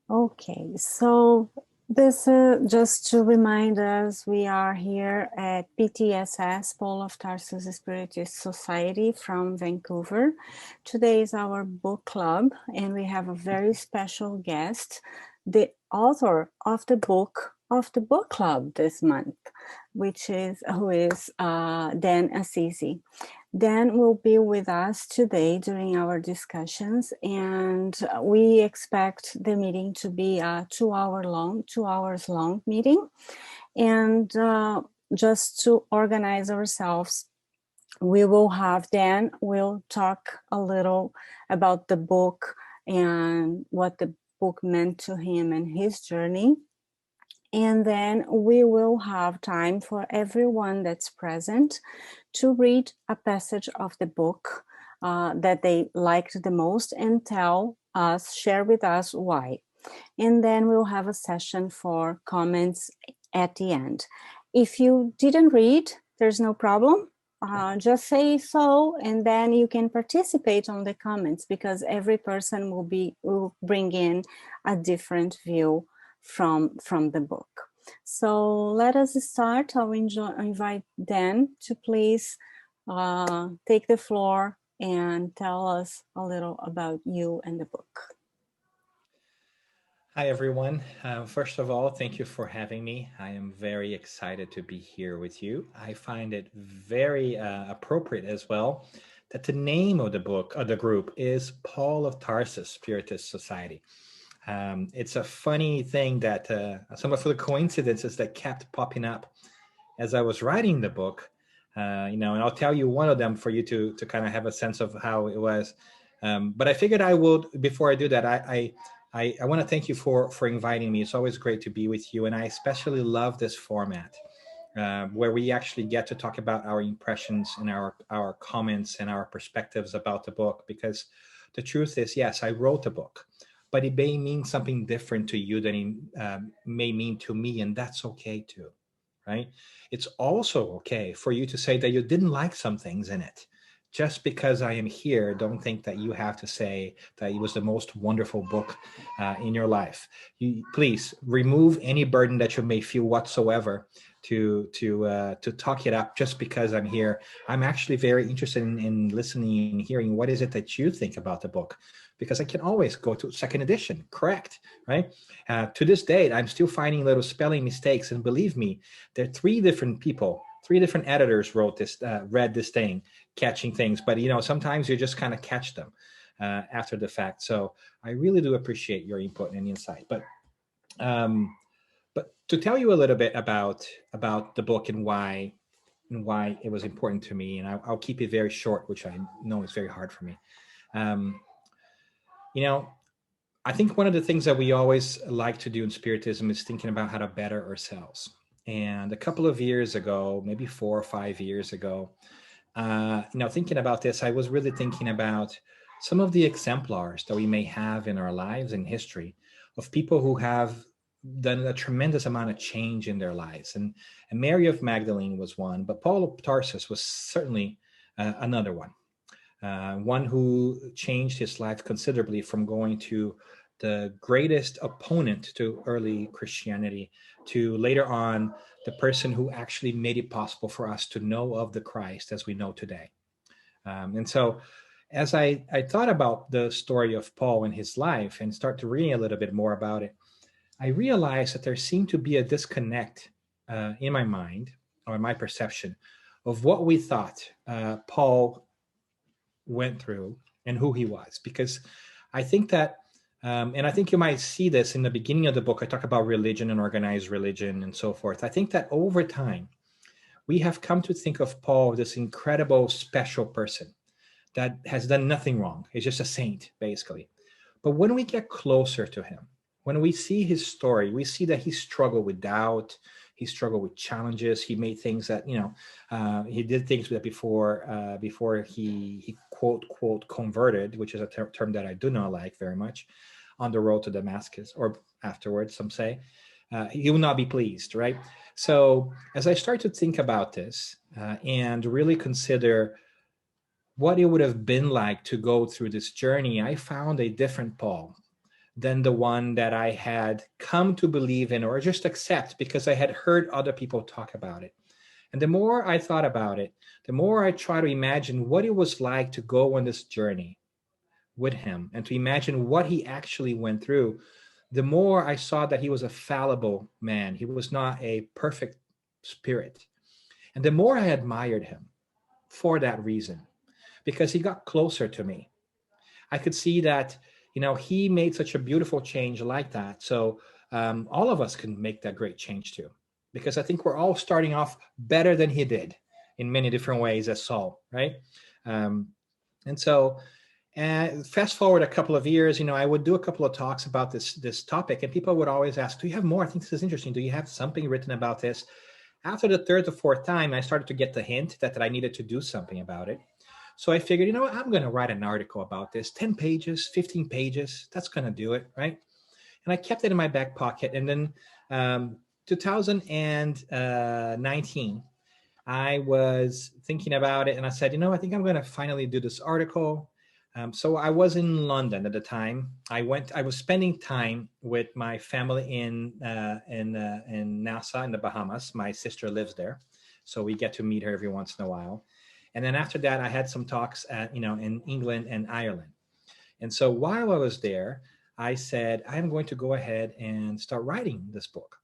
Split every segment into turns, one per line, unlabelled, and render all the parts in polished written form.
Okay, so this just to remind us, we are here at PTSS, Pole of Tarsus Spiritist Society from Vancouver. Today is our book club, and we have a very special guest, the author of the book club this month, who is Dan Assisi. Dan will be with us today during our discussions, and we expect the meeting to be a 2 hours long meeting. And just to organize ourselves, we will have Dan will talk a little about the book and what the book meant to him and his journey. And then we will have time for everyone that's present to read a passage of the book that they liked the most and share with us why. And then we'll have a session for comments at the end. If you didn't read, there's no problem. Just say so, and then you can participate on the comments, because every person will bring in a different view from the book. So let us start. I'll invite Dan to please take the floor and tell us a little about you and the book.
Hi, everyone. First of all, thank you for having me. I am very excited to be here with you. I find it very appropriate as well that the name of the book, of the group, is Paul of Tarsus, Spiritist Society. It's a funny thing that some of the coincidences that kept popping up as I was writing the book, and I'll tell you one of them for you to kind of have a sense of how it was. But I figured I would, before I do that, I want to thank you for inviting me. It's always great to be with you, and I especially love this format where we actually get to talk about our impressions and our comments and our perspectives about the book. Because the truth is, yes, I wrote the book, but it may mean something different to you than it may mean to me, and that's okay too, right? It's also okay for you to say that you didn't like some things in it. Just because I am here, don't think that you have to say that it was the most wonderful book in your life. Please remove any burden that you may feel whatsoever to talk it up just because I'm here. I'm actually very interested in listening and hearing what is it that you think about the book, because I can always go to second edition, correct, right? To this date, I'm still finding little spelling mistakes, and believe me, there are three different people, three different editors read this thing, catching things, but sometimes you just kind of catch them after the fact. So I really do appreciate your input and insight. But to tell you a little bit about the book and why it was important to me, and I'll keep it very short, which I know is very hard for me. Um, you know, I think one of the things that we always like to do in Spiritism is thinking about how to better ourselves. And a couple of years ago, maybe 4 or 5 years ago, thinking about this, I was really thinking about some of the exemplars that we may have in our lives in history of people who have done a tremendous amount of change in their lives. And Mary of Magdalene was one, but Paul of Tarsus was certainly another one. One who changed his life considerably from going to the greatest opponent to early Christianity to later on the person who actually made it possible for us to know of the Christ as we know today. And so as I thought about the story of Paul and his life and start to reading a little bit more about it, I realized that there seemed to be a disconnect in my mind or my perception of what we thought Paul went through and who he was. Because I think that, and I think you might see this in the beginning of the book, I talk about religion and organized religion and so forth. I think that over time, we have come to think of Paul, this incredible, special person that has done nothing wrong. He's just a saint, basically. But when we get closer to him, when we see his story, we see that he struggled with doubt. He struggled with challenges. He made things that, he did things that before he quote converted, which is a term that I do not like very much, on the road to Damascus or afterwards, some say. He will not be pleased, right? So as I start to think about this and really consider what it would have been like to go through this journey, I found a different Paul than the one that I had come to believe in or just accept because I had heard other people talk about it. And the more I thought about it, the more I try to imagine what it was like to go on this journey with him and to imagine what he actually went through, the more I saw that he was a fallible man. He was not a perfect spirit. And the more I admired him for that reason, because he got closer to me. I could see that, he made such a beautiful change like that. So all of us can make that great change too, because I think we're all starting off better than he did in many different ways as Saul, right? And so fast forward a couple of years, I would do a couple of talks about this topic, and people would always ask, do you have more? I think this is interesting. Do you have something written about this? After the third or fourth time, I started to get the hint that I needed to do something about it. So I figured, what, I'm going to write an article about this, 10 pages, 15 pages. That's going to do it, right? And I kept it in my back pocket. And then 2019, I was thinking about it, and I said, I think I'm going to finally do this article. So I was in London at the time. I was spending time with my family in Nassau in the Bahamas. My sister lives there, so we get to meet her every once in a while. And then after that, I had some talks in England and Ireland. And so while I was there, I said, I'm going to go ahead and start writing this book.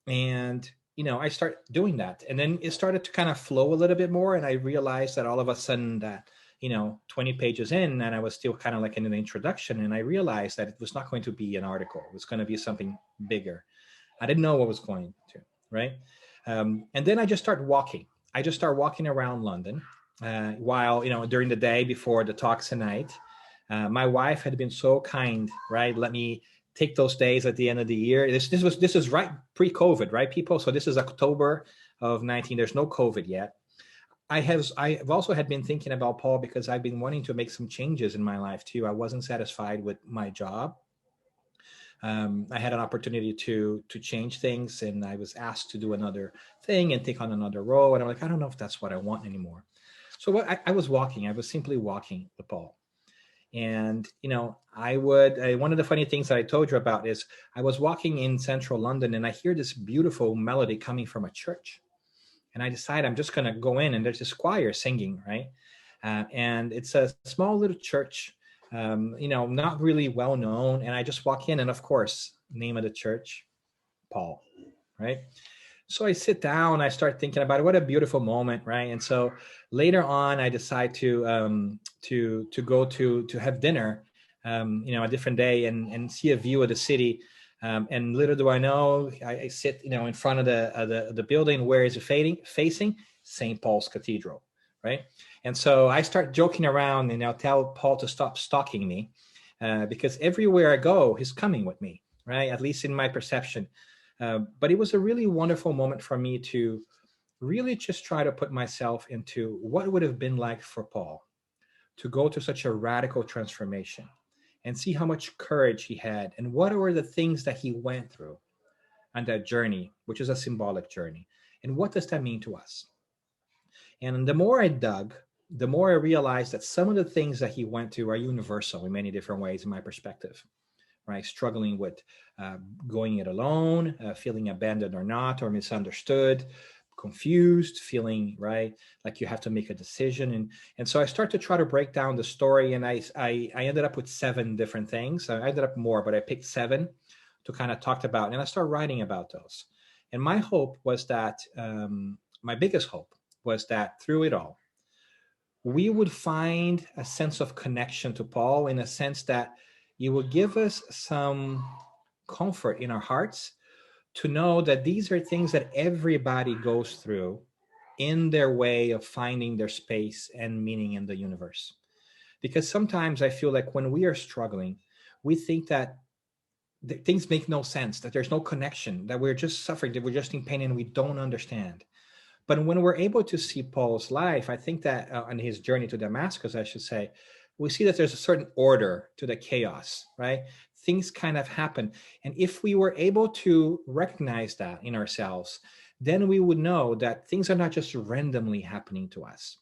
And I started doing that, and then it started to kind of flow a little bit more. And I realized that all of a sudden that 20 pages in, and I was still kind of like in an introduction, and I realized that it was not going to be an article. It was going to be something bigger. I didn't know what was going to, right? And then I just started walking. I just started walking around London while, during the day before the talks at night. My wife had been so kind, right? Let me take those days at the end of the year. This is right pre-COVID, right, people? So this is October of 19. There's no COVID yet. I've also had been thinking about Paul because I've been wanting to make some changes in my life too. I wasn't satisfied with my job. I had an opportunity to change things, and I was asked to do another thing and take on another role. And I'm like, I don't know if that's what I want anymore. So I was walking. I was simply walking with Paul. And, one of the funny things that I told you about is I was walking in central London, and I hear this beautiful melody coming from a church. And I decide I'm just going to go in, and there's this choir singing, right? And it's a small little church, not really well known. And I just walk in, and of course, name of the church, Paul, right? So I sit down, I start thinking about it. What a beautiful moment, right? And so later on, I decide to go to have dinner, a different day, and see a view of the city. And little do I know, I sit, in front of the building. Where is it facing? St. Paul's Cathedral, right? And so I start joking around, and I'll tell Paul to stop stalking me, because everywhere I go, he's coming with me, right? At least in my perception. But it was a really wonderful moment for me to really just try to put myself into what it would have been like for Paul to go to such a radical transformation, and see how much courage he had, and what were the things that he went through on that journey, which is a symbolic journey. And what does that mean to us? And the more I dug, the more I realized that some of the things that he went through are universal in many different ways in my perspective, right? Struggling with going it alone, feeling abandoned or not, or misunderstood, confused, feeling, right, like you have to make a decision. And so I start to try to break down the story, and I ended up with 7 different things. I ended up more, but I picked 7 to kind of talk about, and I started writing about those. And my hope was that, my biggest hope was that through it all, we would find a sense of connection to Paul, in a sense that it will give us some comfort in our hearts to know that these are things that everybody goes through in their way of finding their space and meaning in the universe. Because sometimes I feel like when we are struggling, we think that things make no sense, that there's no connection, that we're just suffering, that we're just in pain and we don't understand. But when we're able to see Paul's life, I think that on his journey to Damascus, I should say, we see that there's a certain order to the chaos, right? Things kind of happen. And if we were able to recognize that in ourselves, then we would know that things are not just randomly happening to us,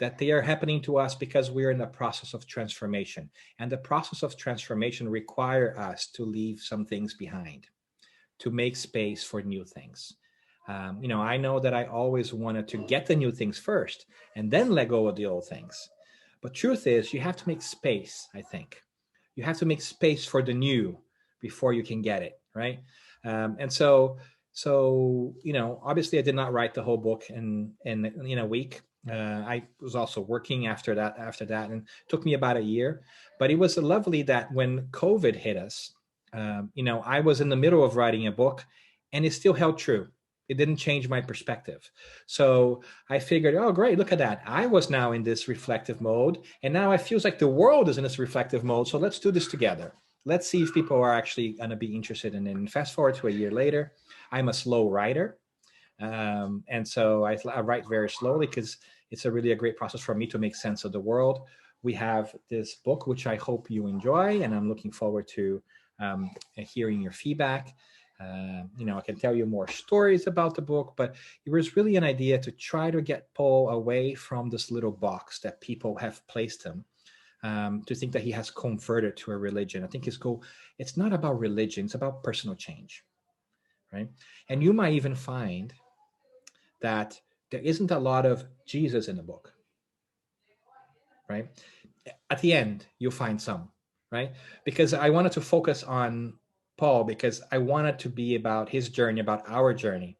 that they are happening to us because we're in the process of transformation. And the process of transformation require us to leave some things behind, to make space for new things. I know that I always wanted to get the new things first and then let go of the old things. But truth is, you have to make space, I think. You have to make space for the new before you can get it, right? And so obviously I did not write the whole book in a week. I was also working after that, and it took me about a year. But it was lovely that when COVID hit us, I was in the middle of writing a book, and it still held true. It didn't change my perspective. So I figured, oh, great, look at that. I was now in this reflective mode, and now it feels like the world is in this reflective mode. So let's do this together. Let's see if people are actually going to be interested in it. And fast forward to a year later, I'm a slow writer. And so I write very slowly because it's a great process for me to make sense of the world. We have this book, which I hope you enjoy, and I'm looking forward to hearing your feedback. I can tell you more stories about the book, but it was really an idea to try to get Paul away from this little box that people have placed him, to think that he has converted to a religion. I think his goal, it's not about religion, it's about personal change, right? And you might even find that there isn't a lot of Jesus in the book, right? At the end, you'll find some, right? Because I wanted to focus on Paul because I wanted to be about his journey, about our journey.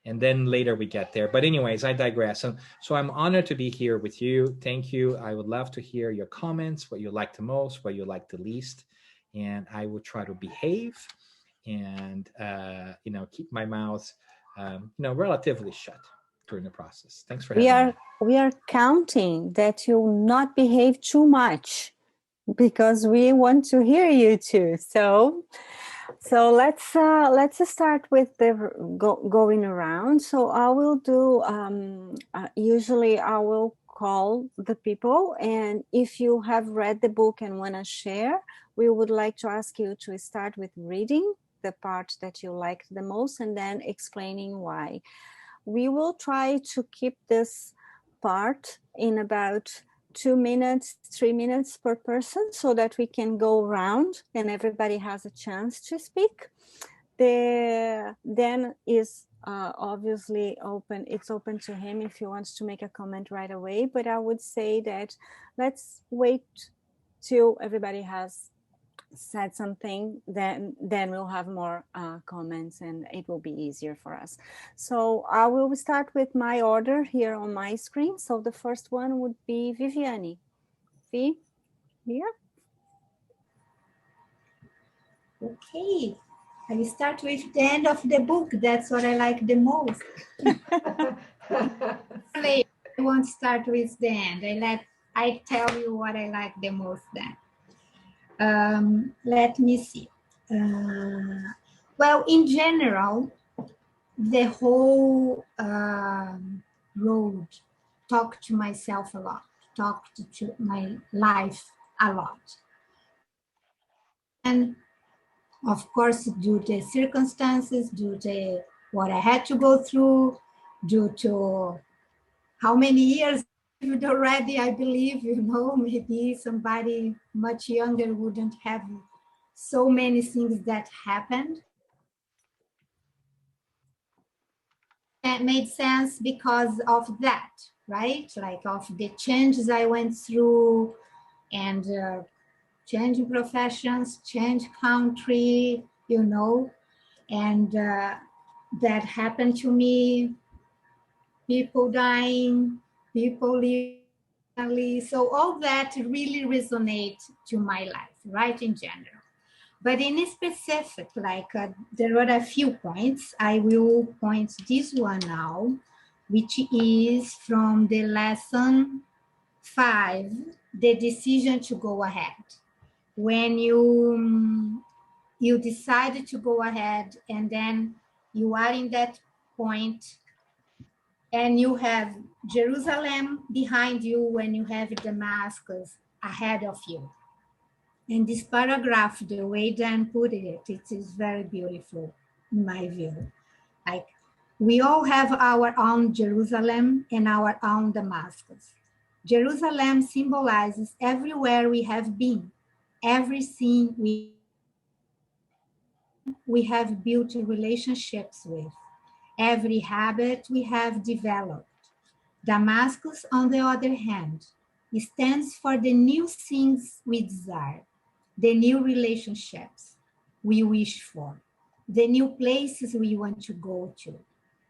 And then later we get there. But anyways, I digress. So I'm honored to be here with you. Thank you. I would love to hear your comments, what you like the most, what you like the least. And I will try to behave and, keep my mouth, relatively shut during the process. Thanks for having me.
We are counting that you not behave too much because we want to hear you too. So let's start with the going around. So I will do, usually I will call the people, and if you have read the book and want to share, we would like to ask you to start with reading the part that you liked the most and then explaining why. We will try to keep this part in about 2 minutes, 3 minutes per person so that we can go around and everybody has a chance to speak. Dan is obviously open. It's open to him if he wants to make a comment right away. But I would say that let's wait till everybody has said something, then we'll have more comments and it will be easier for us. So I will start with my order here on my screen. So the first one would be Viviane. V, here.
Okay, I will start with the end of the book. That's what I like the most. I won't start with the end. I tell you what I like the most then. Let me see. Well, in general, the whole road, talked to myself a lot, talked to my life a lot. And of course, due to circumstances, due to what I had to go through, due to how many years already, I believe, maybe somebody much younger wouldn't have so many things that happened. That made sense because of that, right? Like of the changes I went through and change professions, change country, and that happened to me, people dying, people leaving. So all that really resonates to my life, right, in general. But in specific, there are a few points. I will point this one now, which is from the lesson 5, the decision to go ahead. When you decide to go ahead and then you are in that point and you have Jerusalem behind you when you have Damascus ahead of you. And this paragraph, the way Dan put it, it is very beautiful in my view. We all have our own Jerusalem and our own Damascus. Jerusalem symbolizes everywhere we have been, everything we have built relationships with, every habit we have developed. Damascus, on the other hand, stands for the new things we desire, the new relationships we wish for, the new places we want to go to,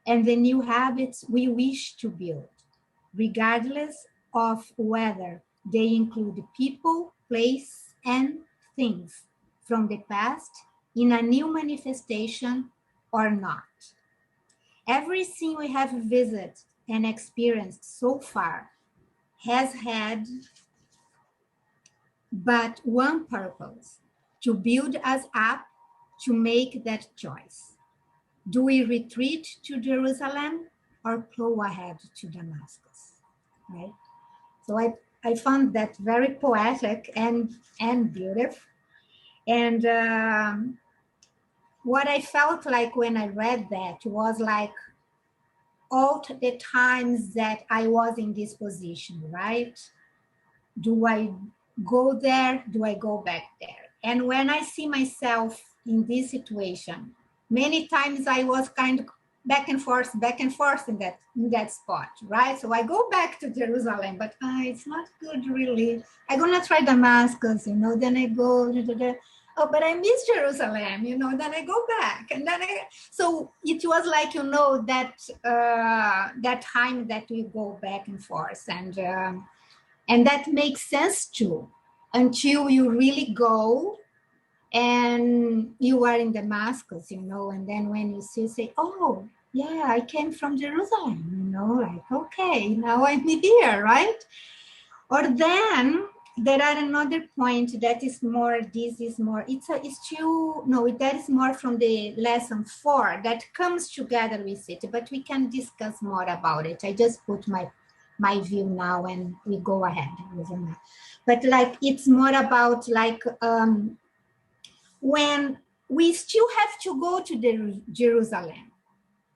and the new habits we wish to build, regardless of whether they include people, place, and things from the past in a new manifestation or not. Everything we have visited and experienced so far has had but one purpose: to build us up to make that choice. Do we retreat to Jerusalem or plow ahead to Damascus? Right? So I found that very poetic and beautiful. And what I felt like when I read that was like all the times that I was in this position, right? Do I go there? Do I go back there? And when I see myself in this situation, many times I was kind of back and forth in that spot, right? So I go back to Jerusalem, but it's not good really. I'm gonna try Damascus, then I go, oh, but I miss Jerusalem, then I go back. And then so it was like, that time that we go back and forth. And that makes sense too, until you really go and you are in Damascus, and then when you say, oh, yeah, I came from Jerusalem, like, okay, now I'm here, right? Or then there are another point that is more, that is more from the lesson 4 that comes together with it, but we can discuss more about it. I just put my view now and we go ahead. But like, it's more about like, when we still have to go to Jerusalem,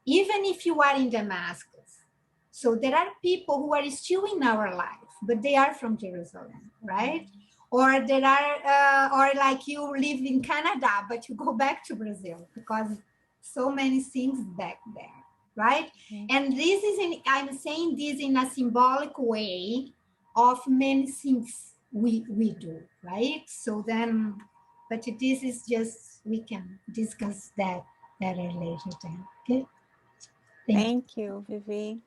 even if you are in Damascus. So there are people who are still in our life, but they are from Jerusalem, right? Or there are, or like you live in Canada, but you go back to Brazil because so many things back there. Right? Mm-hmm. And this is, I'm saying this in a symbolic way of many things we do, right? So then, but this is just, we can discuss that better later then, okay?
Thank you, Vivi.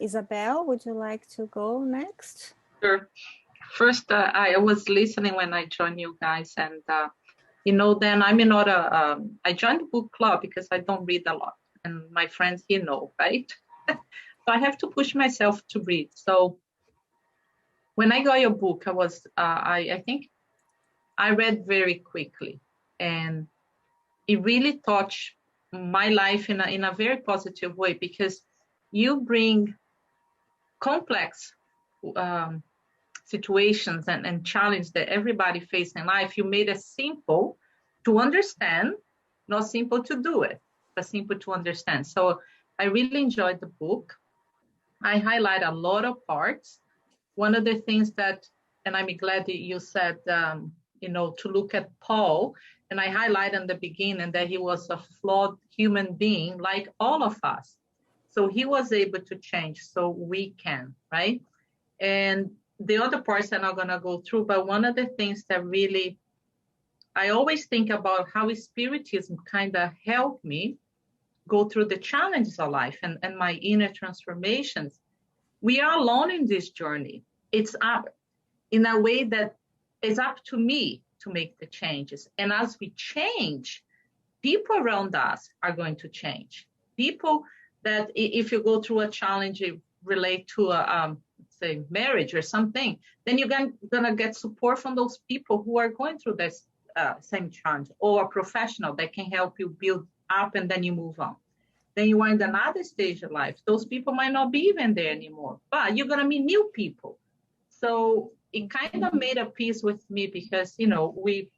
Isabel, would you like to go next?
Sure. First, I was listening when I joined you guys, and then I'm not I joined the book club because I don't read a lot. And my friends, right? So I have to push myself to read. So when I got your book, I was, I think I read very quickly, and it really touched my life in a very positive way, because you bring complex situations and challenges that everybody faces in life. You made it simple to understand, not simple to do it, but simple to understand. So I really enjoyed the book. I highlight a lot of parts. One of the things that, and I'm glad that you said, to look at Paul, and I highlight in the beginning that he was a flawed human being like all of us. So he was able to change, so we can, right? And the other parts I'm not going to go through, but one of the things that really, I always think about how Spiritism kind of helped me go through the challenges of life and my inner transformations. We are alone in this journey. It's up in a way that it's up to me to make the changes. And as we change, people around us are going to change. People that, if you go through a challenge relate to say marriage or something, then you're gonna get support from those people who are going through this same challenge, or a professional that can help you build up, and then you move on. Then you are in another stage of life. Those people might not be even there anymore, but you're gonna meet new people. So it kind of made a peace with me, because we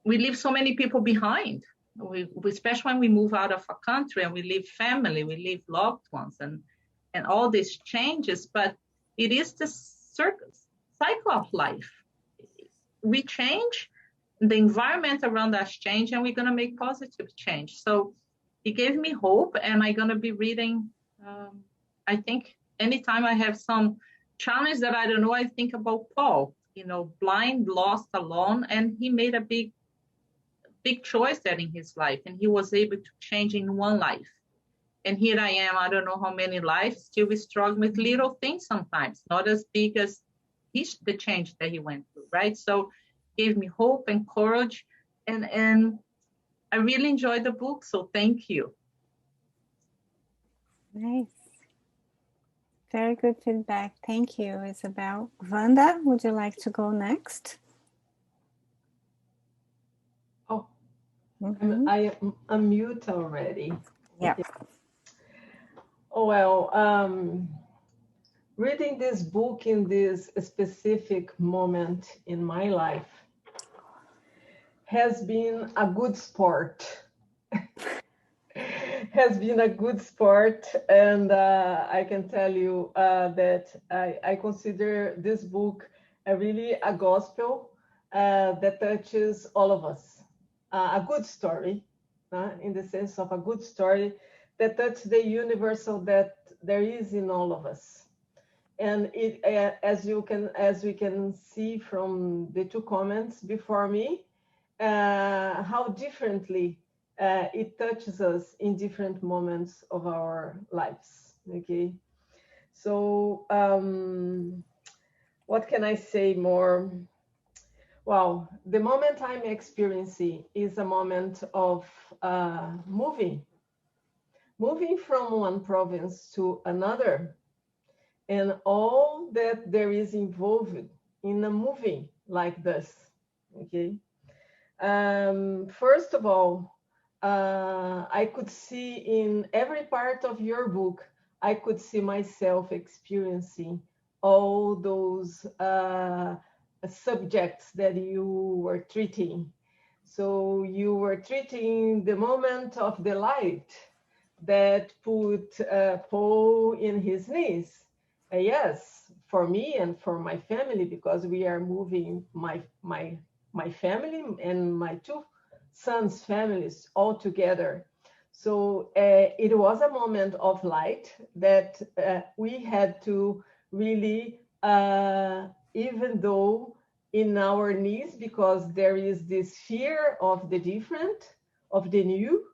leave so many people behind. We especially when we move out of a country and we leave family, we leave loved ones, and all these changes. But it is the cycle of life. We change, the environment around us change, and we're going to make positive change. So it gave me hope, and I'm going to be reading, I think anytime I have some challenge that I don't know, I think about Paul, blind, lost, alone, and he made a big choice that in his life, and he was able to change in one life. And here I am, I don't know how many lives, still struggling with little things sometimes, not as big as the change that he went through, right? So gave me hope and courage, and I really enjoyed the book, so thank you.
Nice. Very good feedback. Thank you, Isabel. Wanda, would you like to go next?
Oh, I am unmute already.
Yeah.
Oh, well, reading this book in this specific moment in my life has been a good sport. Has been a good sport, and I can tell you that I consider this book really a gospel that touches all of us. A good story, in the sense of a good story that touches the universal that there is in all of us. And it, as we can see from the two comments before me, how differently it touches us in different moments of our lives. Okay, so what can I say more? Well, the moment I'm experiencing is a moment of moving from one province to another, and all that there is involved in a moving like this. Okay. First of all, I could see in every part of your book, I could see myself experiencing all those subjects that you were treating. So you were treating the moment of the light that put Paul in his knees. Yes, for me and for my family, because we are moving my family and my two sons' families all together. So it was a moment of light that we had to really, even though in our knees, because there is this fear of the different, of the new,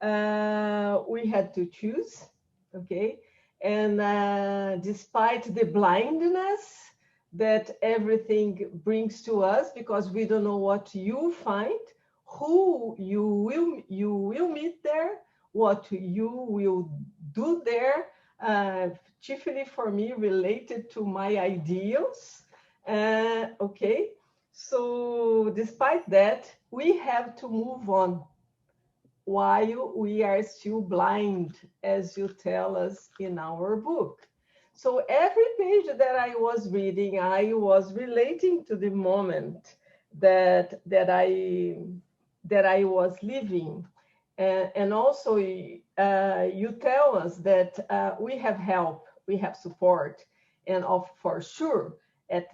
we had to choose, okay? And despite the blindness that everything brings to us, because we don't know what you find, who you will meet there, what you will do there, chiefly for me related to my ideals. Okay, so despite that, we have to move on while we are still blind, as you tell us in our book. So every page that I was reading, I was relating to the moment that I was living. And also you tell us that we have help, we have support, and for sure, at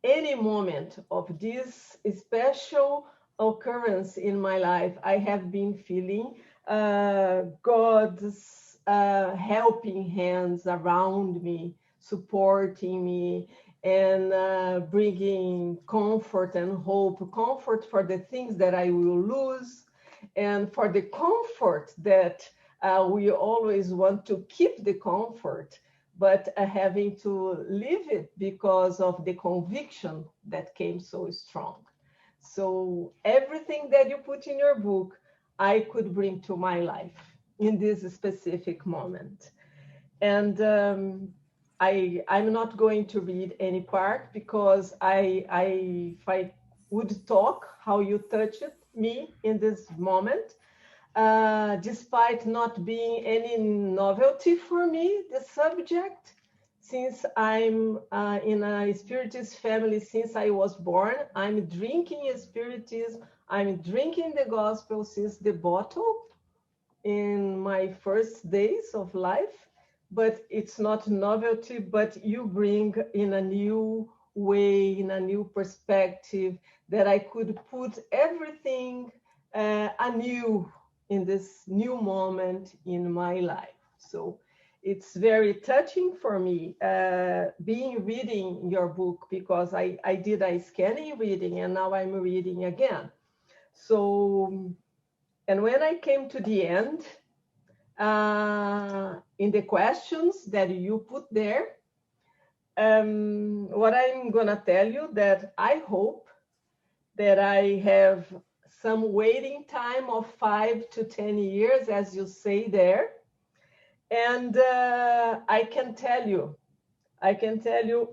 any moment of this special occurrence in my life, I have been feeling God's helping hands around me, supporting me, and bringing comfort and hope, comfort for the things that I will lose, and for the comfort that we always want to keep the comfort, but having to leave it because of the conviction that came so strong. So everything that you put in your book, I could bring to my life in this specific moment. And I'm not going to read any part because if I would talk how you touched me in this moment, despite not being any novelty for me, the subject, since I'm in a Spiritist family since I was born, I'm drinking Spiritism, I'm drinking the gospel since the bottle in my first days of life. but it's not novelty, but you bring in a new way, in a new perspective, that I could put everything anew in this new moment in my life. So it's very touching for me reading your book, because I did a scanning reading and now I'm reading again. So, and when I came to the end, in the questions that you put there, what I'm gonna tell you, that I hope that I have some waiting time of 5 to 10 years, as you say there. And I can tell you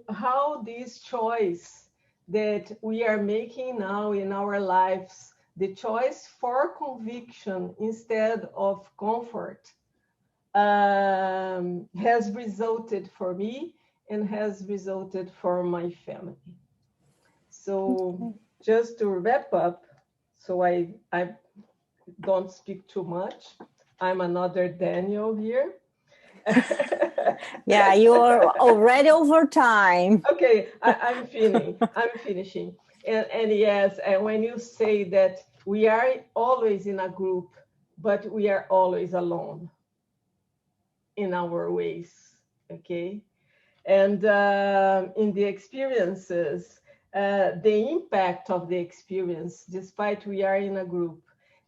how this choice that we are making now in our lives, the choice for conviction instead of comfort, has resulted for me and has resulted for my family. So just to wrap up, so I don't speak too much. I'm another Daniel here.
Yeah, you are already over time.
Okay, I'm finishing. And yes, and when you say that we are always in a group, but we are always alone in our ways, okay? And in the experiences, the impact of the experience, despite we are in a group,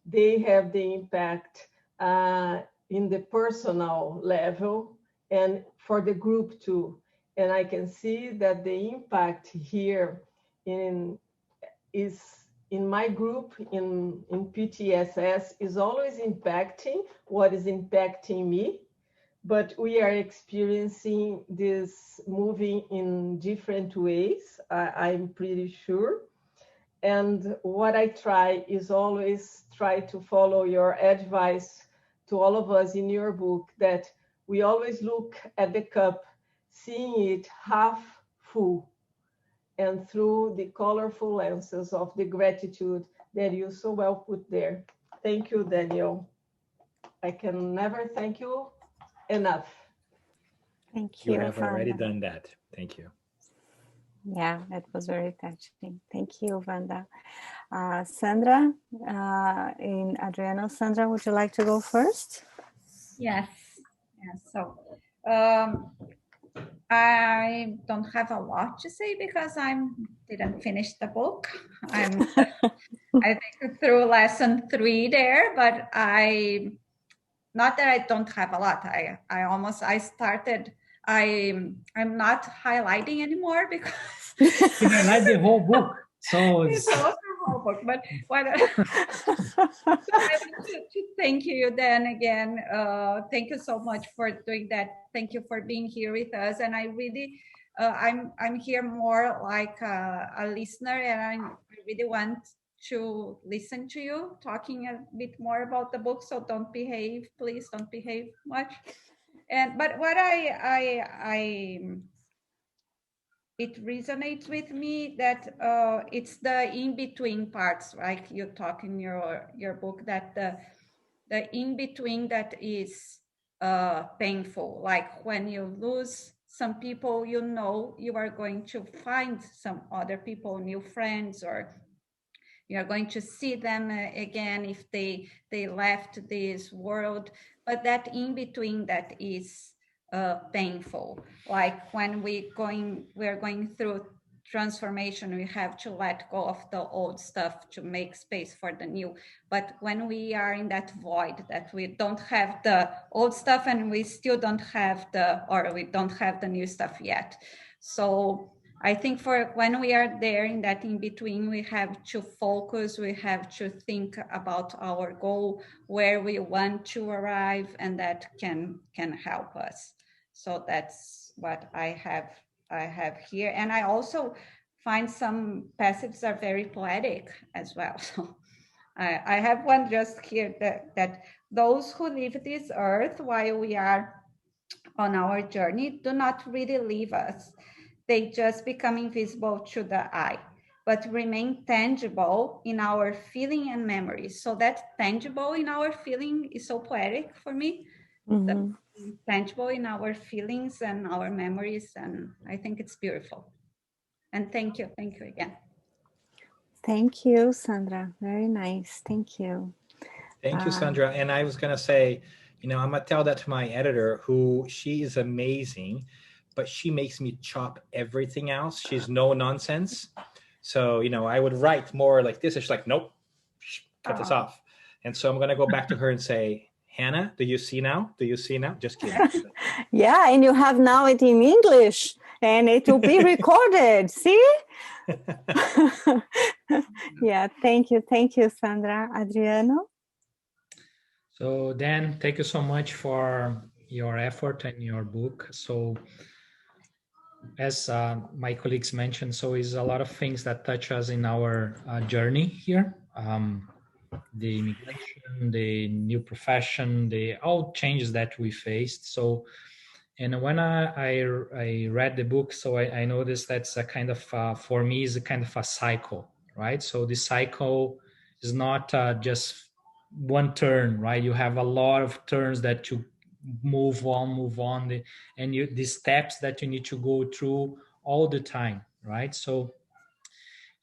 they have the impact in the personal level and for the group too. And I can see that the impact here is in my group, in PTSS, is always impacting what is impacting me. But we are experiencing this moving in different ways, I'm pretty sure. And what I try is always try to follow your advice to all of us in your book, that we always look at the cup, seeing it half full, and through the colorful lenses of the gratitude that you so well put there. Thank you, Daniel. I can never thank you enough.
Thank you.
You have already done that. Thank you.
Yeah, that was very touching. Thank you, Wanda. Sandra, in Adriano, Sandra, would you like to go first?
Yes. So I don't have a lot to say because I didn't finish the book. I think through lesson 3 there, but not that I don't have a lot. I'm not highlighting anymore because
you highlight the whole book. So
it's also a whole book. But what? So I want to thank you, Dan, again. Thank you so much for doing that. Thank you for being here with us. And I really, I'm here more like a listener, and I really want to listen to you talking a bit more about the book. So please don't behave much. But what it resonates with me that it's the in-between parts, like you talk in your book, that the in-between that is painful, like when you lose some people, you are going to find some other people, new friends, or you are going to see them again if they left this world. But that in between, that is painful. Like when we're going through transformation, we have to let go of the old stuff to make space for the new. But when we are in that void, that we don't have the old stuff and we still don't have we don't have the new stuff yet. So I think for when we are there in that in between, we have to focus, we have to think about our goal, where we want to arrive, and that can help us. So that's what I have here. And I also find some passages are very poetic as well. So I have one just here that those who leave this earth while we are on our journey do not really leave us. They just become invisible to the eye, but remain tangible in our feeling and memory. So that tangible in our feeling is so poetic for me.
Mm-hmm.
tangible in our feelings and our memories, and I think it's beautiful. And thank you again.
Thank you, Sandra. Very nice. Thank you.
Thank you, Sandra. And I was going to say, I'm going to tell that to my editor, who she is amazing, but she makes me chop everything else. She's no nonsense. So, I would write more like this. And she's like, nope, cut this off. And so I'm going to go back to her and say, Hannah, do you see now? Do you see now? Just kidding.
Yeah, and you have now it in English and it will be recorded. See? Yeah, thank you. Thank you, Sandra. Adriano?
So Dan, thank you so much for your effort and your book. So as my colleagues mentioned, so is a lot of things that touch us in our journey here. The immigration, the new profession, all changes that we faced. So, and when I read the book, so I noticed that's a kind of, for me, is a kind of a cycle, right? So the cycle is not just one turn, right? You have a lot of turns that you move on, and the steps that you need to go through all the time, right? So,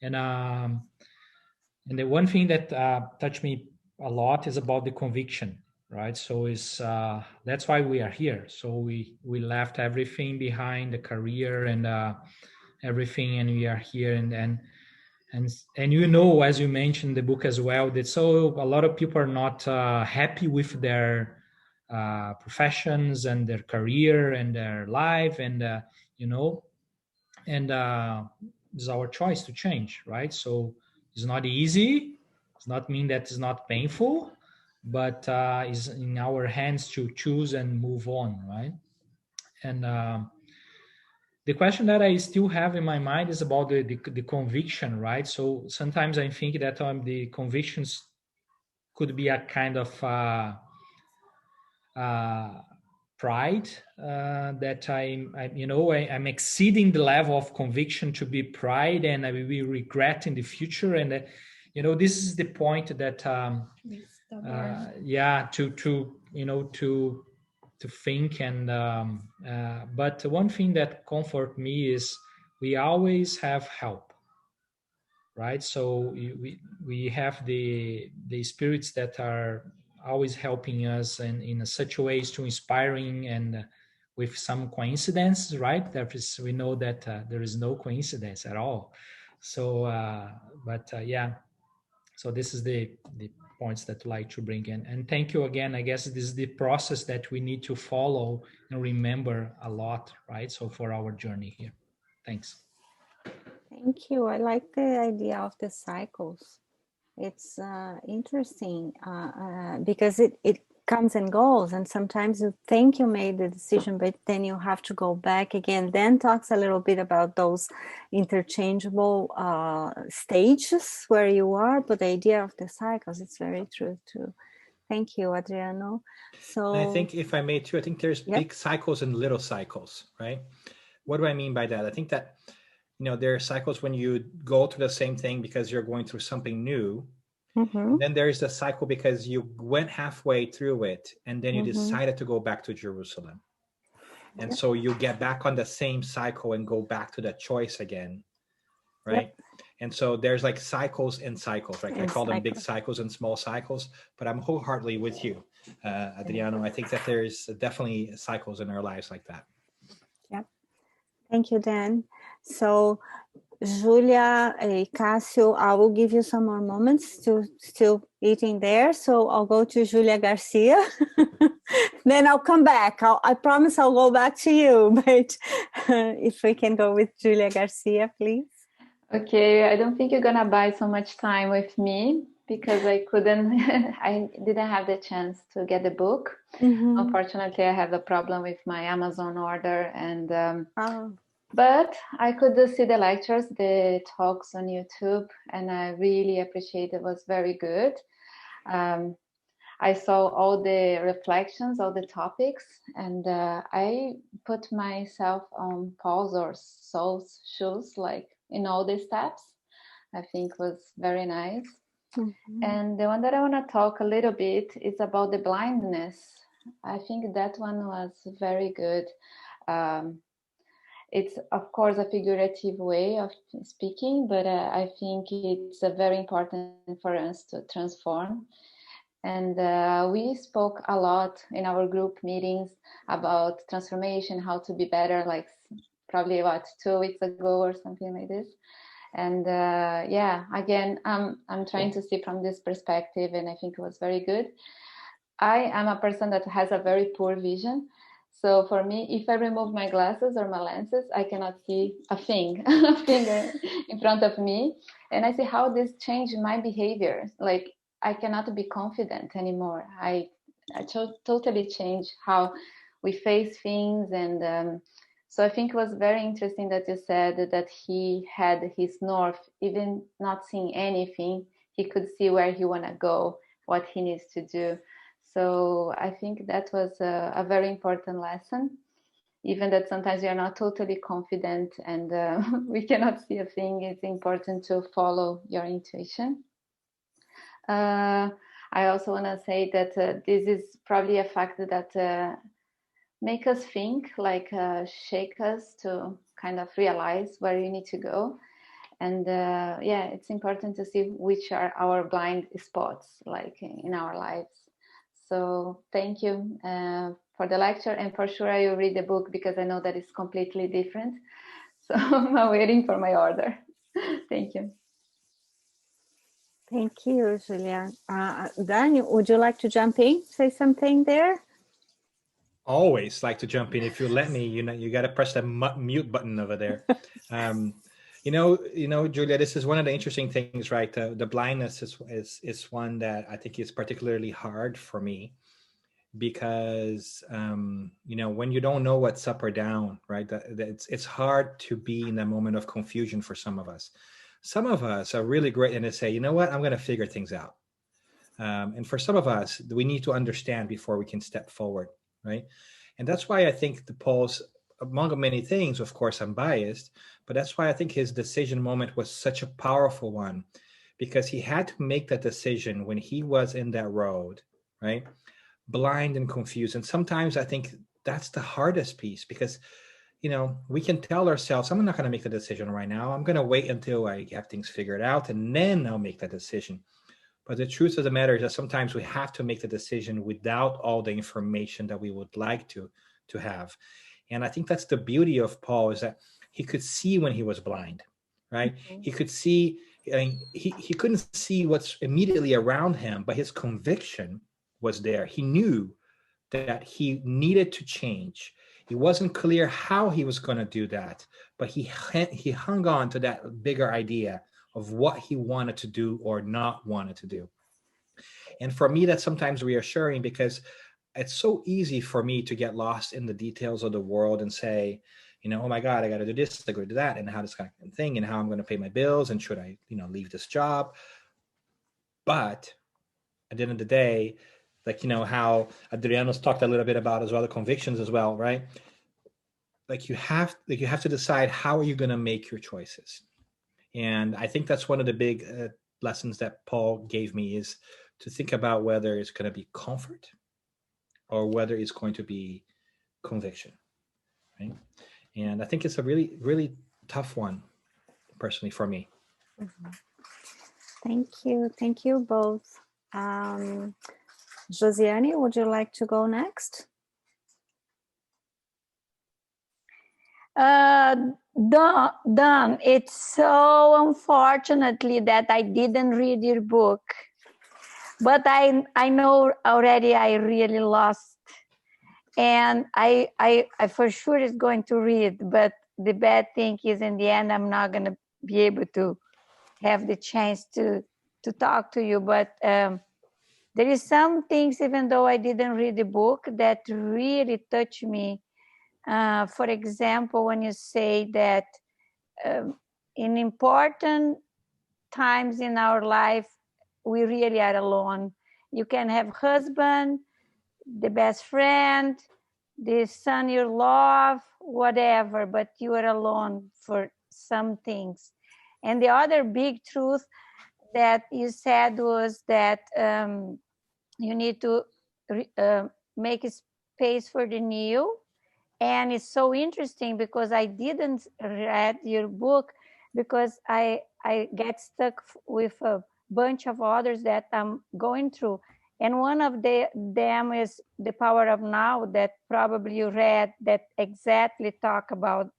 and the one thing that touched me a lot is about the conviction, right? So that's why we are here. So we left everything behind, the career and everything, and we are here. And as you mentioned in the book as well, that so a lot of people are not happy with their professions and their career and their life, and it's our choice to change, right? So it's not easy. It's not mean that it's not painful, but it's in our hands to choose and move on, right? And the question that I still have in my mind is about the conviction, right? So sometimes I think that the convictions could be a kind of pride that I'm exceeding the level of conviction to be pride, and I will regret in the future. And this is the point that to think. And but one thing that comfort me is we always have help, right? So we have the spirits that are always helping us, and in such ways to inspiring, and with some coincidence, right? We know that there is no coincidence at all. So so this is the points that I'd like to bring in. And thank you again. I guess this is the process that we need to follow and remember a lot, right? So for our journey here. Thanks.
Thank you. I like the idea of the cycles. It's interesting because it comes and goes, and sometimes you think you made the decision, but then you have to go back again. Dan talks a little bit about those interchangeable stages where you are, but the idea of the cycles, it's very true too. Thank you, Adriano. So
and I think, if I may too, I think there's big cycles and little cycles, right? What do I mean by that? I think that there are cycles when you go through the same thing because you're going through something new. Mm-hmm. Then there's the cycle because you went halfway through it and then you decided to go back to Jerusalem. And so you get back on the same cycle and go back to that choice again, right? And so there's like cycles and cycles, right? I call them big cycles and small cycles, but I'm wholeheartedly with you, Adriano. I think that there's definitely cycles in our lives like that.
Yep. Thank you, Dan. So Julia, Cassio, I will give you some more moments to still eating there. So I'll go to Julia Garcia. Then I'll come back. I promise I'll go back to you. But if we can go with Julia Garcia, please.
Okay, I don't think you're going to buy so much time with me because I didn't have the chance to get the book. Mm-hmm. Unfortunately, I have a problem with my Amazon order, and but I could see the lectures, the talks on YouTube, and I really appreciate it. It was very good. I saw all the reflections, all the topics, and I put myself on Paul's or Saul's shoes, like in all the steps. I think was very nice. Mm-hmm. And the one that I want to talk a little bit is about the blindness I think that one was very good. It's, of course, a figurative way of speaking, but I think it's very important for us to transform. And we spoke a lot in our group meetings about transformation, how to be better, like probably about 2 weeks ago or something like this. And yeah, again, I'm trying to see from this perspective, and I think it was very good. I am a person that has a very poor vision. So for me, if I remove my glasses or my lenses, I cannot see a thing, a finger in front of me. And I see how this changed my behavior. Like, I cannot be confident anymore. I totally changed how we face things. And so I think it was very interesting that you said that he had his north, even not seeing anything, he could see where he want to go, what he needs to do. So I think that was a very important lesson, even that sometimes we are not totally confident and we cannot see a thing. It's important to follow your intuition. I also want to say that this is probably a factor that make us think, like shake us to kind of realize where you need to go. And yeah, it's important to see which are our blind spots, like in our lives. So thank you for the lecture, and for sure I will read the book because I know that it's completely different. So I'm waiting for my order. Thank you.
Thank you, Julia. Dan, would you like to jump in, say something there?
Always like to jump in. If you let me, you got to press that mute button over there. You know, Julia, this is one of the interesting things, right? The blindness is one that I think is particularly hard for me because, when you don't know what's up or down, right? It's hard to be in that moment of confusion for some of us. Some of us are really great and they say, you know what, I'm going to figure things out. And for some of us, we need to understand before we can step forward, right? And that's why I think Paul's, among many things, of course, I'm biased, but that's why I think his decision moment was such a powerful one, because he had to make that decision when he was in that road, right? Blind and confused. And sometimes I think that's the hardest piece because, we can tell ourselves, I'm not going to make the decision right now. I'm going to wait until I have things figured out and then I'll make that decision. But the truth of the matter is that sometimes we have to make the decision without all the information that we would like to have. And I think that's the beauty of Paul, is that he could see when he was blind, right? Mm-hmm. He could see, he couldn't see what's immediately around him, but his conviction was there. He knew that he needed to change. It wasn't clear how he was going to do that, but he hung on to that bigger idea of what he wanted to do or not wanted to do. And for me, that's sometimes reassuring because it's so easy for me to get lost in the details of the world and say, oh my God, I got to do this, I got to do that, and how this kind of thing, and how I'm going to pay my bills, and should I, leave this job? But at the end of the day, like, how Adriano's talked a little bit about as well, the convictions as well, right? Like you have to decide how are you going to make your choices. And I think that's one of the big lessons that Paul gave me, is to think about whether it's going to be comfort or whether it's going to be conviction, right? And I think it's a really, really tough one, personally, for me.
Mm-hmm. Thank you both. Josiane, would you like to go next?
Dan, it's so unfortunately that I didn't read your book, but I know already I really lost, and I for sure is going to read, but the bad thing is in the end I'm not going to be able to have the chance to talk to you, but there is some things, even though I didn't read the book, that really touch me. For example, when you say that in important times in our life, we really are alone. You can have husband, the best friend, the son you love, whatever, but you are alone for some things. And the other big truth that you said was that you need to make space for the new. And it's so interesting because I didn't read your book because I get stuck with a bunch of others that I'm going through. And one of them is The Power of Now, that probably you read, that exactly talk about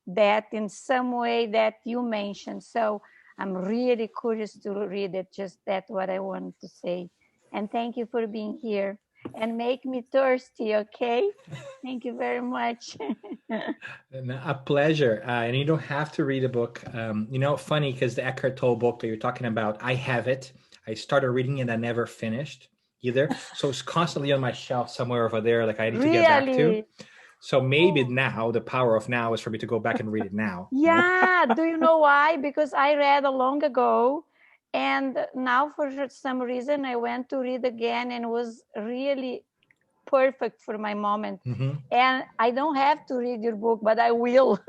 that in some way that you mentioned. So I'm really curious to read it. Just that's what I wanted to say. And thank you for being here and make me thirsty, okay? Thank you very much.
A pleasure. And you don't have to read a book. Funny, because the Eckhart Tolle book that you're talking about, I have it. I started reading it. I never finished either. So it's constantly on my shelf somewhere over there. Like I need to get back to. So maybe now the power of now is for me to go back and read it now.
Yeah. Do you know why? Because I read a long ago. And now for some reason I went to read again and it was really perfect for my moment.
Mm-hmm.
And I don't have to read your book, but I will.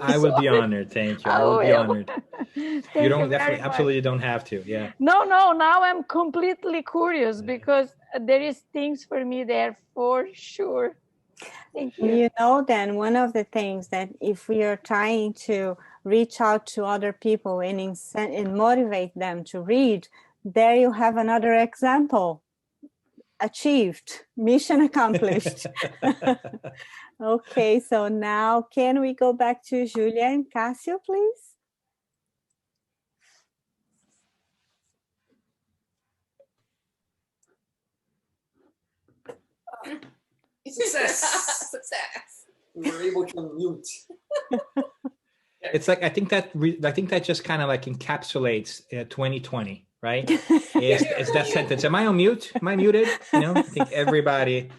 I would be honored. Thank you. I would be honored. You don't definitely, absolutely don't have to. Yeah.
No. Now I'm completely curious because there is things for me there for sure. Thank you.
You know, Dan, one of the things that if we are trying to reach out to other people and motivate them to read, there you have another example. Achieved, mission accomplished. Okay, so now can we go back to Julia and Cássio, please?
Success! Success! We were able to unmute.
It's like I think that just kind of like encapsulates 2020, right? It's that sentence. Am I on mute? Am I muted? I think everybody.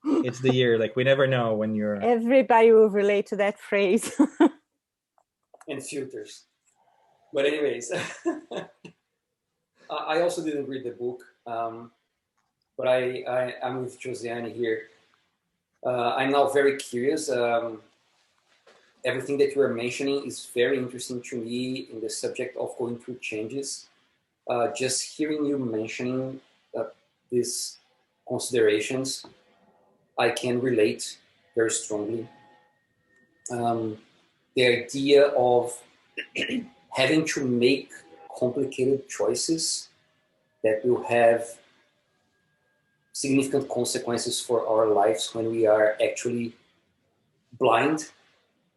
It's the year. Like we never know when you're.
Everybody will relate to that phrase.
And filters. But anyways, I also didn't read the book, but I'm with Josiane here. I'm now very curious. Everything that you are mentioning is very interesting to me in the subject of going through changes. Just hearing you mentioning these considerations, I can relate very strongly. The idea of having to make complicated choices that will have significant consequences for our lives when we are actually blind,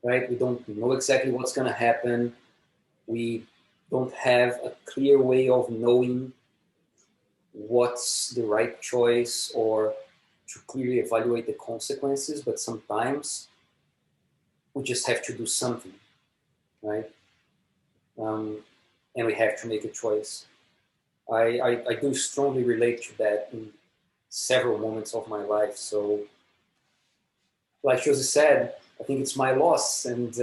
right? We don't know exactly what's going to happen. We don't have a clear way of knowing what's the right choice or to clearly evaluate the consequences, but sometimes we just have to do something, right? And we have to make a choice. I do strongly relate to that in several moments of my life. So, like Josie said, I think it's my loss. And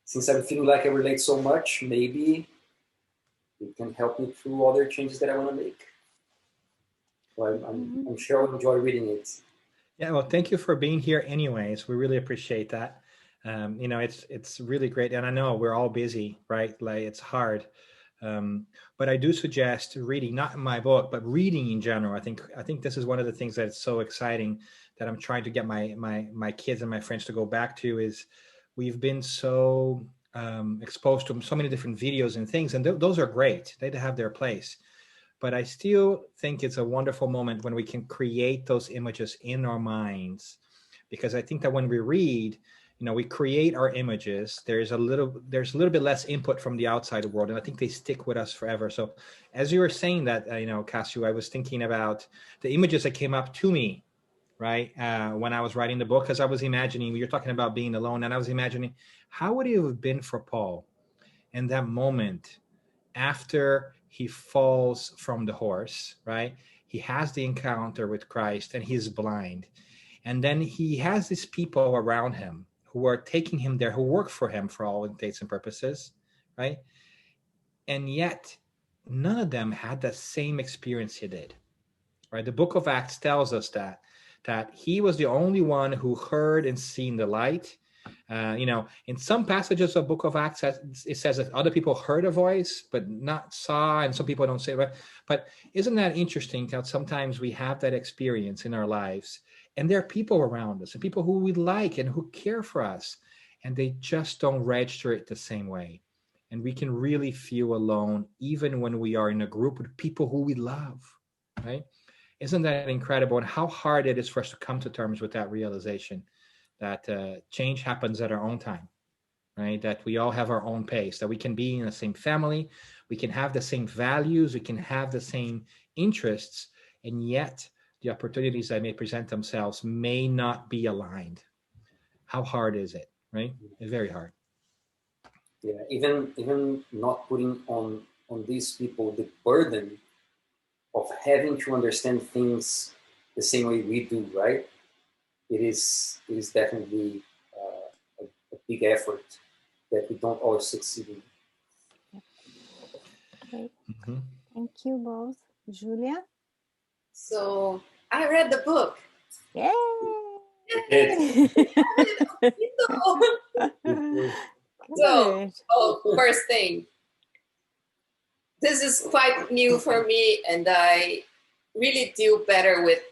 since I'm feeling like I relate so much, maybe it can help me through other changes that I want to make. So I'm sure I'll enjoy reading it.
Yeah, well, thank you for being here anyways. We really appreciate that. It's really great. And I know we're all busy, right? Like it's hard. But I do suggest reading, not in my book, but reading in general. I think this is one of the things that's so exciting that I'm trying to get my kids and my friends to go back to is we've been so exposed to so many different videos and things, and those are great. They have their place. But I still think it's a wonderful moment when we can create those images in our minds, because I think that when we read, we create our images. There's a little bit less input from the outside world, and I think they stick with us forever. So as you were saying that, Cássio, I was thinking about the images that came up to me, right? When I was writing the book, because I was imagining, you're talking about being alone, and I was imagining, how would it have been for Paul in that moment after he falls from the horse, right? He has the encounter with Christ and he's blind. And then he has these people around him who are taking him there, who work for him for all intents and purposes, right? And yet, none of them had that same experience he did, right? The book of Acts tells us that he was the only one who heard and seen the light. In some passages of Book of Acts, it says that other people heard a voice, but not saw, and some people don't say that. But isn't that interesting that sometimes we have that experience in our lives, and there are people around us, and people who we like and who care for us, and they just don't register it the same way. And we can really feel alone, even when we are in a group with people who we love, right? Isn't that incredible? And how hard it is for us to come to terms with that realization that change happens at our own time, right? That we all have our own pace, that we can be in the same family, we can have the same values, we can have the same interests, and yet the opportunities that may present themselves may not be aligned. How hard is it, right? It's very hard.
Yeah, even not putting on these people the burden of having to understand things the same way we do, right? It is definitely a big effort that we don't always succeed in.
Great. Thank you both. Julia?
So I read the book.
Yay!
So, first thing, this is quite new for me, and I really do better with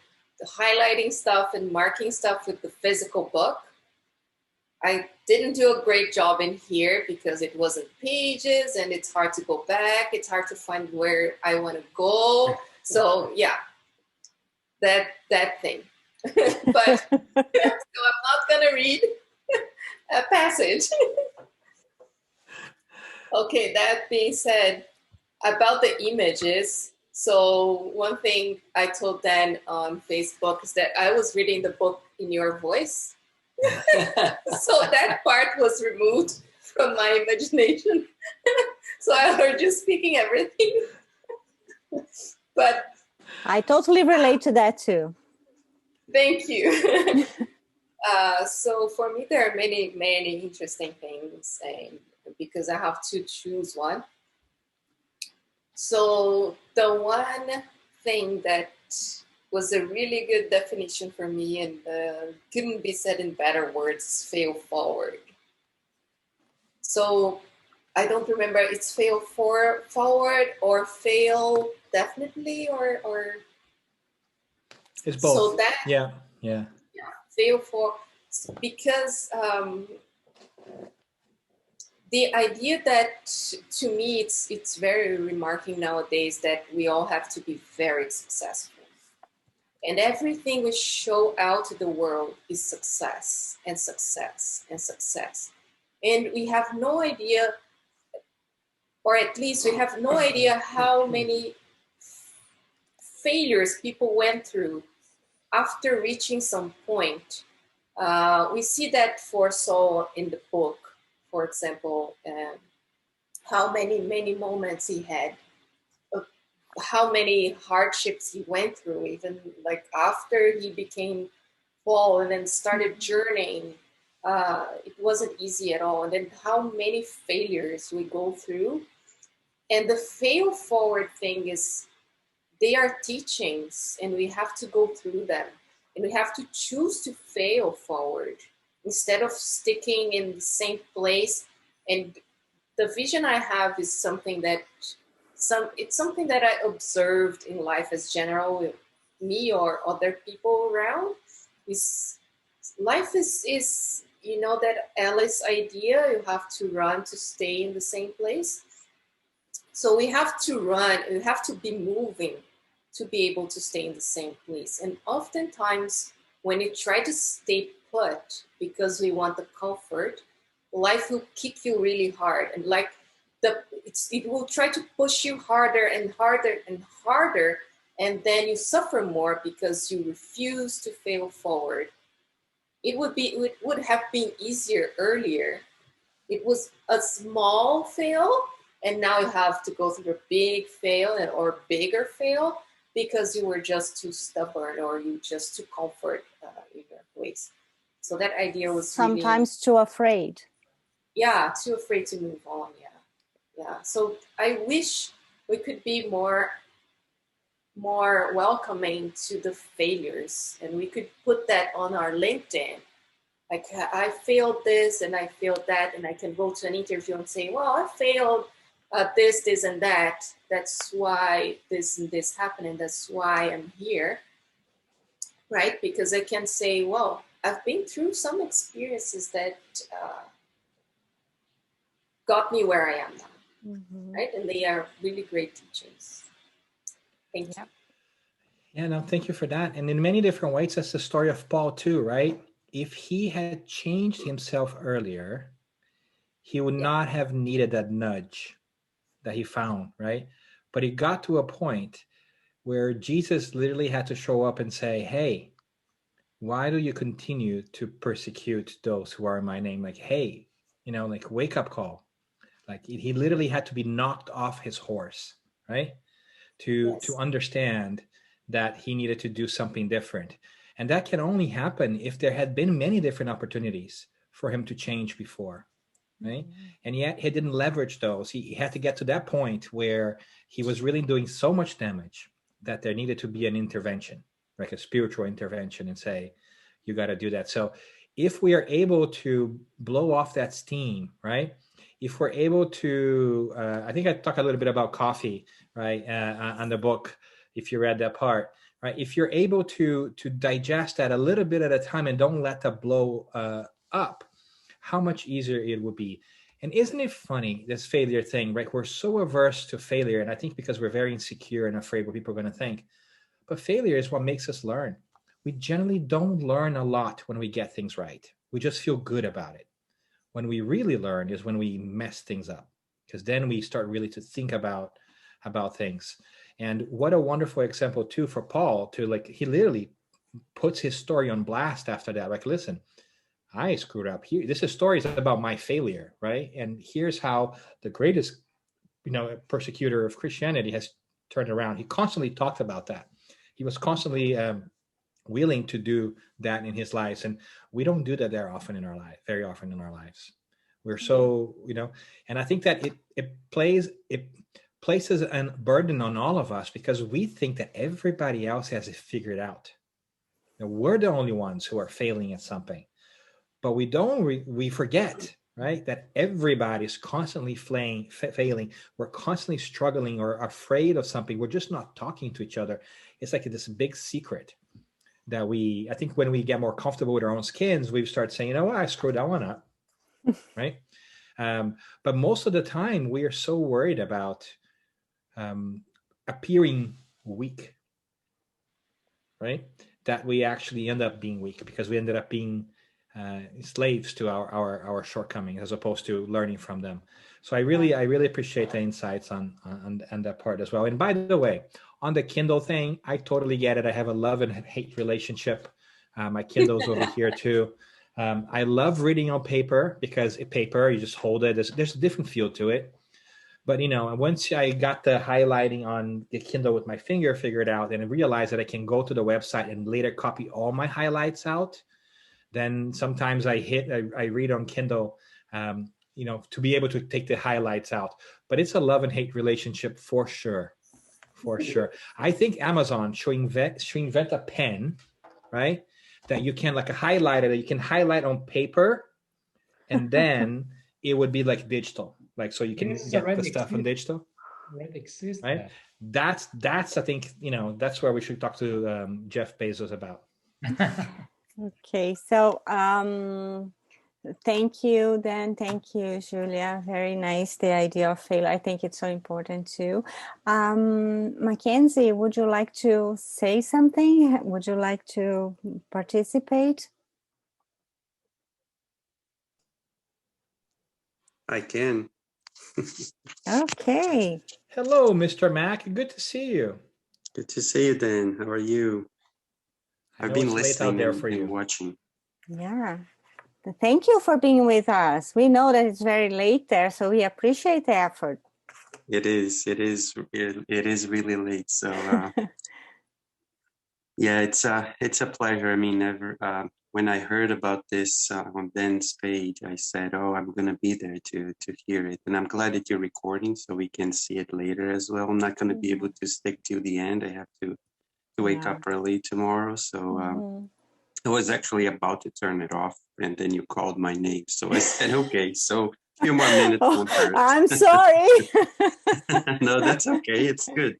the highlighting stuff and marking stuff with the physical book. I didn't do a great job in here because it wasn't pages and it's hard to go back. It's hard to find where I want to go. So yeah, that thing. But so I'm not gonna read a passage. Okay, that being said, about the images. So one thing I told Dan on Facebook is that I was reading the book in your voice. So that part was removed from my imagination. So I heard you speaking everything. But
I totally relate to that too.
Thank you. So for me, there are many, many interesting things, and because I have to choose one. So the one thing that was a really good definition for me and couldn't be said in better words, fail forward. So I don't remember, it's fail forward or fail definitely or
it's both.
So that
yeah
fail for, because the idea that to me it's very remarking nowadays that we all have to be very successful, and everything we show out to the world is success and success and success, and we have no idea, or at least we have no idea how many failures people went through after reaching some point. We see that for Saul in the book, for example, how many moments he had, how many hardships he went through, even like after he became Paul and then started journeying. It wasn't easy at all. And then how many failures we go through. And the fail forward thing is, they are teachings and we have to go through them. And we have to choose to fail forward instead of sticking in the same place. And the vision I have is something that it's something that I observed in life as general with me or other people around. Life is you know that Alice idea, you have to run to stay in the same place. So we have to run, we have to be moving to be able to stay in the same place. And oftentimes when you try to stay put because we want the comfort, life will kick you really hard. And like it will try to push you harder and harder and harder. And then you suffer more because you refuse to fail forward. It would have been easier earlier. It was a small fail, and now you have to go through a big fail or bigger fail because you were just too stubborn or you just too comfort in your place. So that idea was
sometimes really, too afraid.
Yeah, too afraid to move on. Yeah. So I wish we could be more welcoming to the failures, and we could put that on our LinkedIn. Like I failed this and I failed that, and I can go to an interview and say, well, I failed this, this, and that. That's why this and this happened, and that's why I'm here, right? Because I can say, well, I've been through some experiences that got me where I am now, right? And they are really great teachings. Thank you.
Yeah, no, thank you for that. And in many different ways, that's the story of Paul too, right? If he had changed himself earlier, he would not have needed that nudge that he found, right? But he got to a point where Jesus literally had to show up and say, hey, why do you continue to persecute those who are in my name? Like, hey, like wake up call. Like he literally had to be knocked off his horse, right? To understand that he needed to do something different. And that can only happen if there had been many different opportunities for him to change before, right? And yet he didn't leverage those. He had to get to that point where he was really doing so much damage that there needed to be an intervention, like a spiritual intervention, and say, you got to do that. So if we are able to blow off that steam, right? If we're able to, I think I talked a little bit about coffee, right, on the book, if you read that part, right? If you're able to digest that a little bit at a time and don't let that blow up, how much easier it would be. And isn't it funny, this failure thing, right? We're so averse to failure, and I think because we're very insecure and afraid what people are going to think. But failure is what makes us learn. We generally don't learn a lot when we get things right. We just feel good about it. When we really learn is when we mess things up, because then we start really to think about things. And what a wonderful example too for Paul, to like, he literally puts his story on blast after that. Like, listen, I screwed up here. This story is about my failure, right? And here's how the greatest, persecutor of Christianity has turned around. He constantly talked about that. He was constantly willing to do that in his lives, and we don't do that very often in our lives. We're so, and I think that it places a burden on all of us because we think that everybody else has it figured out. We're the only ones who are failing at something, but we forget, right, that everybody's constantly failing. We're constantly struggling or afraid of something. We're just not talking to each other. It's like this big secret that I think when we get more comfortable with our own skins, we start saying, I screwed that one up, right? But most of the time, we are so worried about appearing weak, right? That we actually end up being weak because we ended up being slaves to our shortcomings as opposed to learning from them. So I really appreciate the insights on that part as well. And by the way, on the Kindle thing, I totally get it. I have a love and hate relationship. My Kindle's over here too. I love reading on paper because paper, you just hold it. There's a different feel to it. But, once I got the highlighting on the Kindle with my finger figured out and I realized that I can go to the website and later copy all my highlights out, then sometimes I read on Kindle, to be able to take the highlights out. But it's a love and hate relationship for sure. For sure. I think Amazon should invent a pen, right? That you can like a highlighter that you can highlight on paper and then it would be like digital. Like, so you can get the stuff on digital.
Already exists,
right? That's I think, that's where we should talk to Jeff Bezos about.
Okay. So, thank you, Dan. Thank you, Julia. Very nice. The idea of failure. I think it's so important too. Mackenzie, would you like to say something? Would you like to participate?
I can.
Okay.
Hello, Mr. Mac. Good to see you.
Good to see you, Dan. How are you? I've been listening and watching.
Yeah. Thank you for being with us. We know that it's very late there, so we appreciate the effort.
It is really late. So yeah, it's a pleasure. I mean, when I heard about this on Dan's page, I said, "Oh, I'm gonna be there to hear it," and I'm glad that you're recording so we can see it later as well. I'm not gonna be able to stick to the end. I have to wake up early tomorrow, so I was actually about to turn it off, and then you called my name. So I said, okay, so a few more minutes won't hurt.
I'm sorry.
No, that's okay. It's good.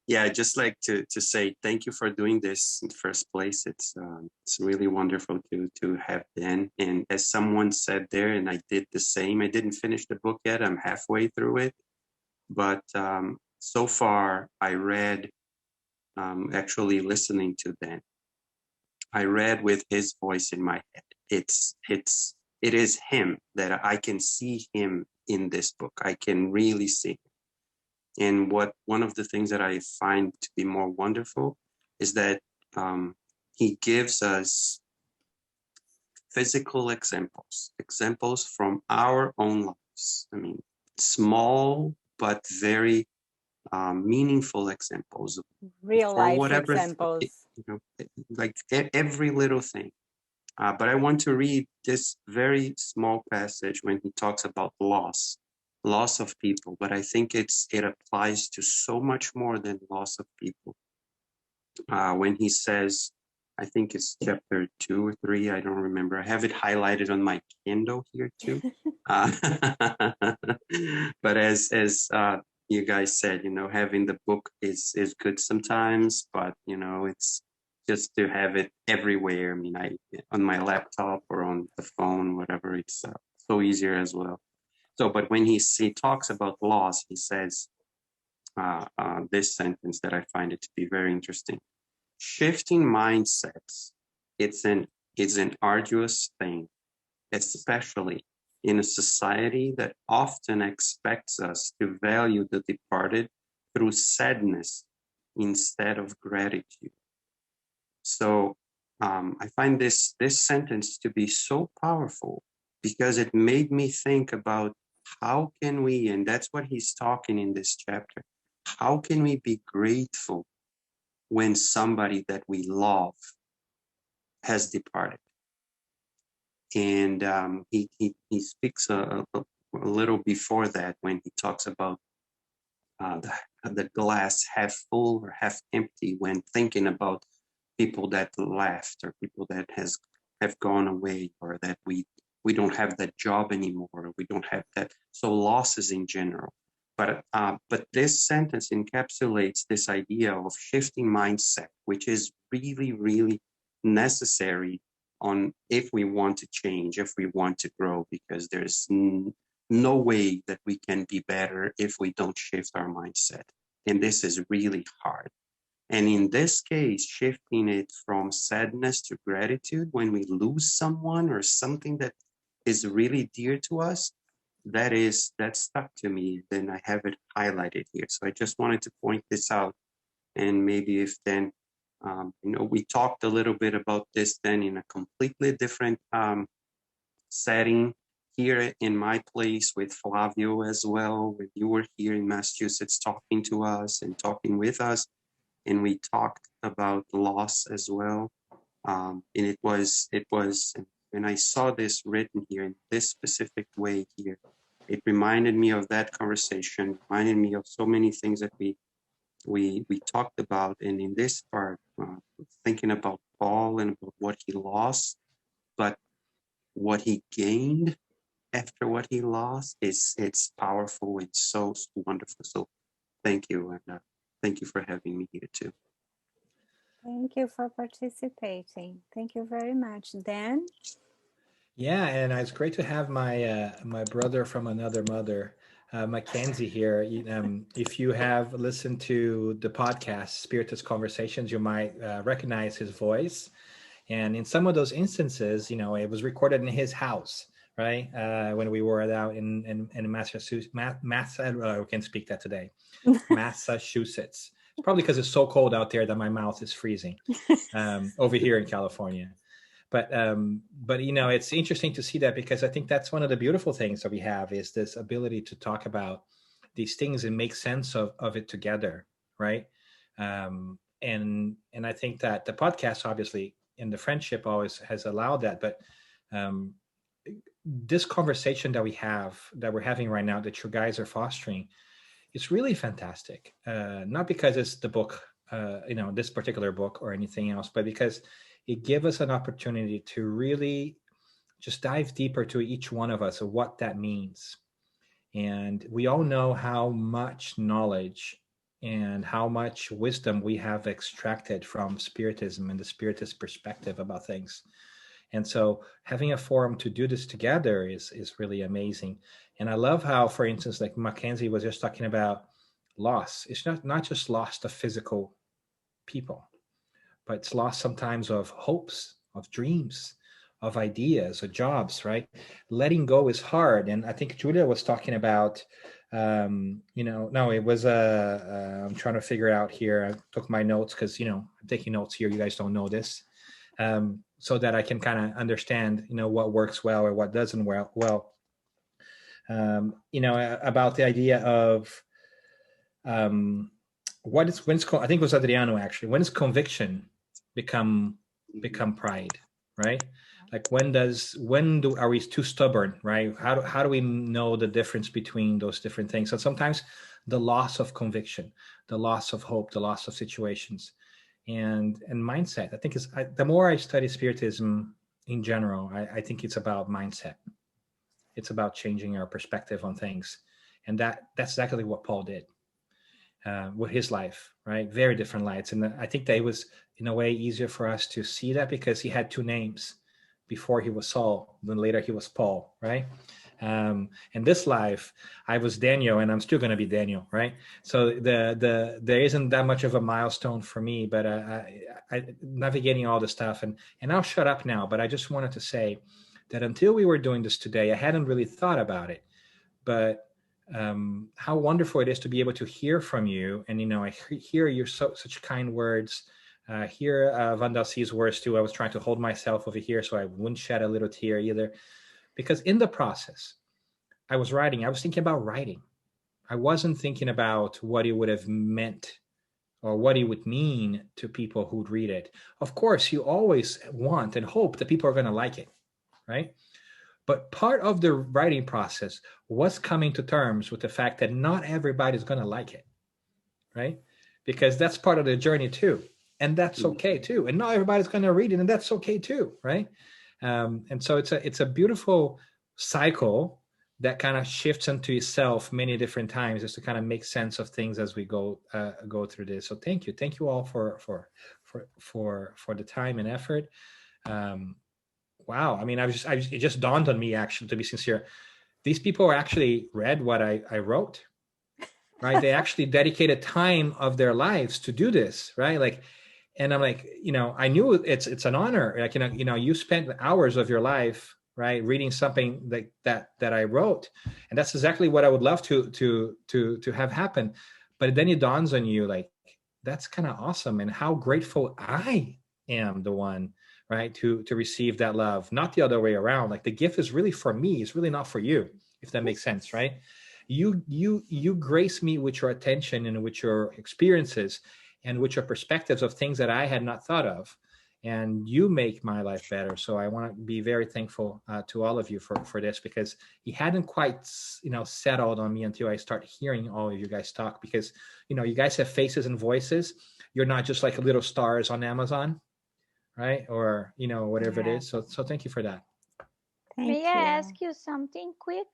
Yeah, I'd just like to say thank you for doing this in the first place. It's really wonderful to have Dan. And as someone said there, and I did the same, I didn't finish the book yet. I'm halfway through it. But so far, I read, actually listening to Dan, I read with his voice in my head. It is him that I can see him in this book. I can really see him. And one of the things that I find to be more wonderful is that he gives us physical examples from our own lives. I mean, small but very meaningful examples.
Real life examples.
You know, like every little thing. But I want to read this very small passage when he talks about loss of people, but I think it applies to so much more than loss of people. When he says, I think it's chapter 2 or 3, I don't remember. I have it highlighted on my Kindle here too. But as you guys said, you know, having the book is good sometimes, but you know, it's just to have it everywhere. I mean, on my laptop or on the phone, whatever, it's so easier as well. So, but when he talks about loss, he says this sentence that I find it to be very interesting. Shifting mindsets, it's an arduous thing, especially in a society that often expects us to value the departed through sadness instead of gratitude. So I find this sentence to be so powerful because it made me think about how can we, and that's what he's talking in this chapter, how can we be grateful when somebody that we love has departed? And he speaks a little before that when he talks about the glass half full or half empty when thinking about people that left or people that have gone away, or that we don't have that job anymore, or we don't have that, so losses in general. But this sentence encapsulates this idea of shifting mindset, which is really, really necessary if we want to change, if we want to grow, because there's no way that we can be better if we don't shift our mindset. And this is really hard. And in this case, shifting it from sadness to gratitude when we lose someone or something that is really dear to us, that stuck to me. Then I have it highlighted here. So I just wanted to point this out. And maybe if then, we talked a little bit about this then in a completely different setting here in my place with Flavio as well, when you were here in Massachusetts talking to us and talking with us. And we talked about loss as well. And it was, when I saw this written here in this specific way here, it reminded me of that conversation, reminded me of so many things that we talked about. And in this part, thinking about Paul and about what he lost, but what he gained after what he lost it's powerful. It's so wonderful. So thank you. And thank you for having me here too.
Thank you for participating. Thank you very much. Dan?
Yeah, and it's great to have my my brother from another mother, Mackenzie here. If you have listened to the podcast, Spiritist Conversations, you might recognize his voice. And in some of those instances, it was recorded in his house, right? When we were out in Massachusetts, I can't speak that today, Massachusetts. It's probably because it's so cold out there that my mouth is freezing over here in California. But it's interesting to see that, because I think that's one of the beautiful things that we have is this ability to talk about these things and make sense of it together, right? And I think that the podcast, obviously, and the friendship always has allowed that. But this conversation that we're having right now, that you guys are fostering, it's really fantastic. Not because it's the book this particular book or anything else, but because it gives us an opportunity to really just dive deeper to each one of us of what that means. And we all know how much knowledge and how much wisdom we have extracted from Spiritism and the Spiritist perspective about things. And so having a forum to do this together is really amazing. And I love how, for instance, like Mackenzie was just talking about loss. It's not just loss of physical people, but it's loss sometimes of hopes, of dreams, of ideas, of jobs, right? Letting go is hard. And I think Julia was talking about, no, it was I'm trying to figure out here. I took my notes because, I'm taking notes here. You guys don't know this. So that I can kind of understand, what works well or what doesn't well. About the idea of I think it was Adriano actually, when does conviction become pride, right? Like are we too stubborn, right? How do we know the difference between those different things? So sometimes the loss of conviction, the loss of hope, the loss of situations, and mindset. I think the more I study Spiritism in general, I think it's about mindset. It's about changing our perspective on things, and that's exactly what Paul did with his life, right? Very different lights, and I think that it was in a way easier for us to see that because he had two names. Before he was Saul, then later he was Paul, right? In this life, I was Daniel, and I'm still going to be Daniel, right? So there isn't that much of a milestone for me, but I navigating all the stuff, and I'll shut up now. But I just wanted to say that until we were doing this today, I hadn't really thought about it, but how wonderful it is to be able to hear from you, and I hear your such kind words. Hear Van Dalsi's words too. I was trying to hold myself over here so I wouldn't shed a little tear either. Because in the process, I was thinking about writing. I wasn't thinking about what it would have meant or what it would mean to people who'd read it. Of course, you always want and hope that people are going to like it, right? But part of the writing process was coming to terms with the fact that not everybody's going to like it, right? Because that's part of the journey too. And that's okay too. And not everybody's going to read it, and that's okay too, right? And so it's a beautiful cycle that kind of shifts into itself many different times, just to kind of make sense of things as we go through this. So thank you all for the time and effort. Wow, I mean, it just dawned on me, actually, to be sincere, these people actually read what I wrote, right? They actually dedicated time of their lives to do this, right? Like. And I'm like, I knew it's an honor. Like, you spent hours of your life, right, reading something like that I wrote, and that's exactly what I would love to have happen. But then it dawns on you, like, that's kind of awesome, and how grateful I am, the one, right, to receive that love, not the other way around. Like, the gift is really for me; it's really not for you, if that makes sense, right? You grace me with your attention and with your experiences, and with your perspectives of things that I had not thought of, and you make my life better. So I want to be very thankful to all of you for this, because it hadn't quite, settled on me until I start hearing all of you guys talk, because, you guys have faces and voices. You're not just like little stars on Amazon, right? Or, whatever it is. So thank you for that.
May I ask you something quick?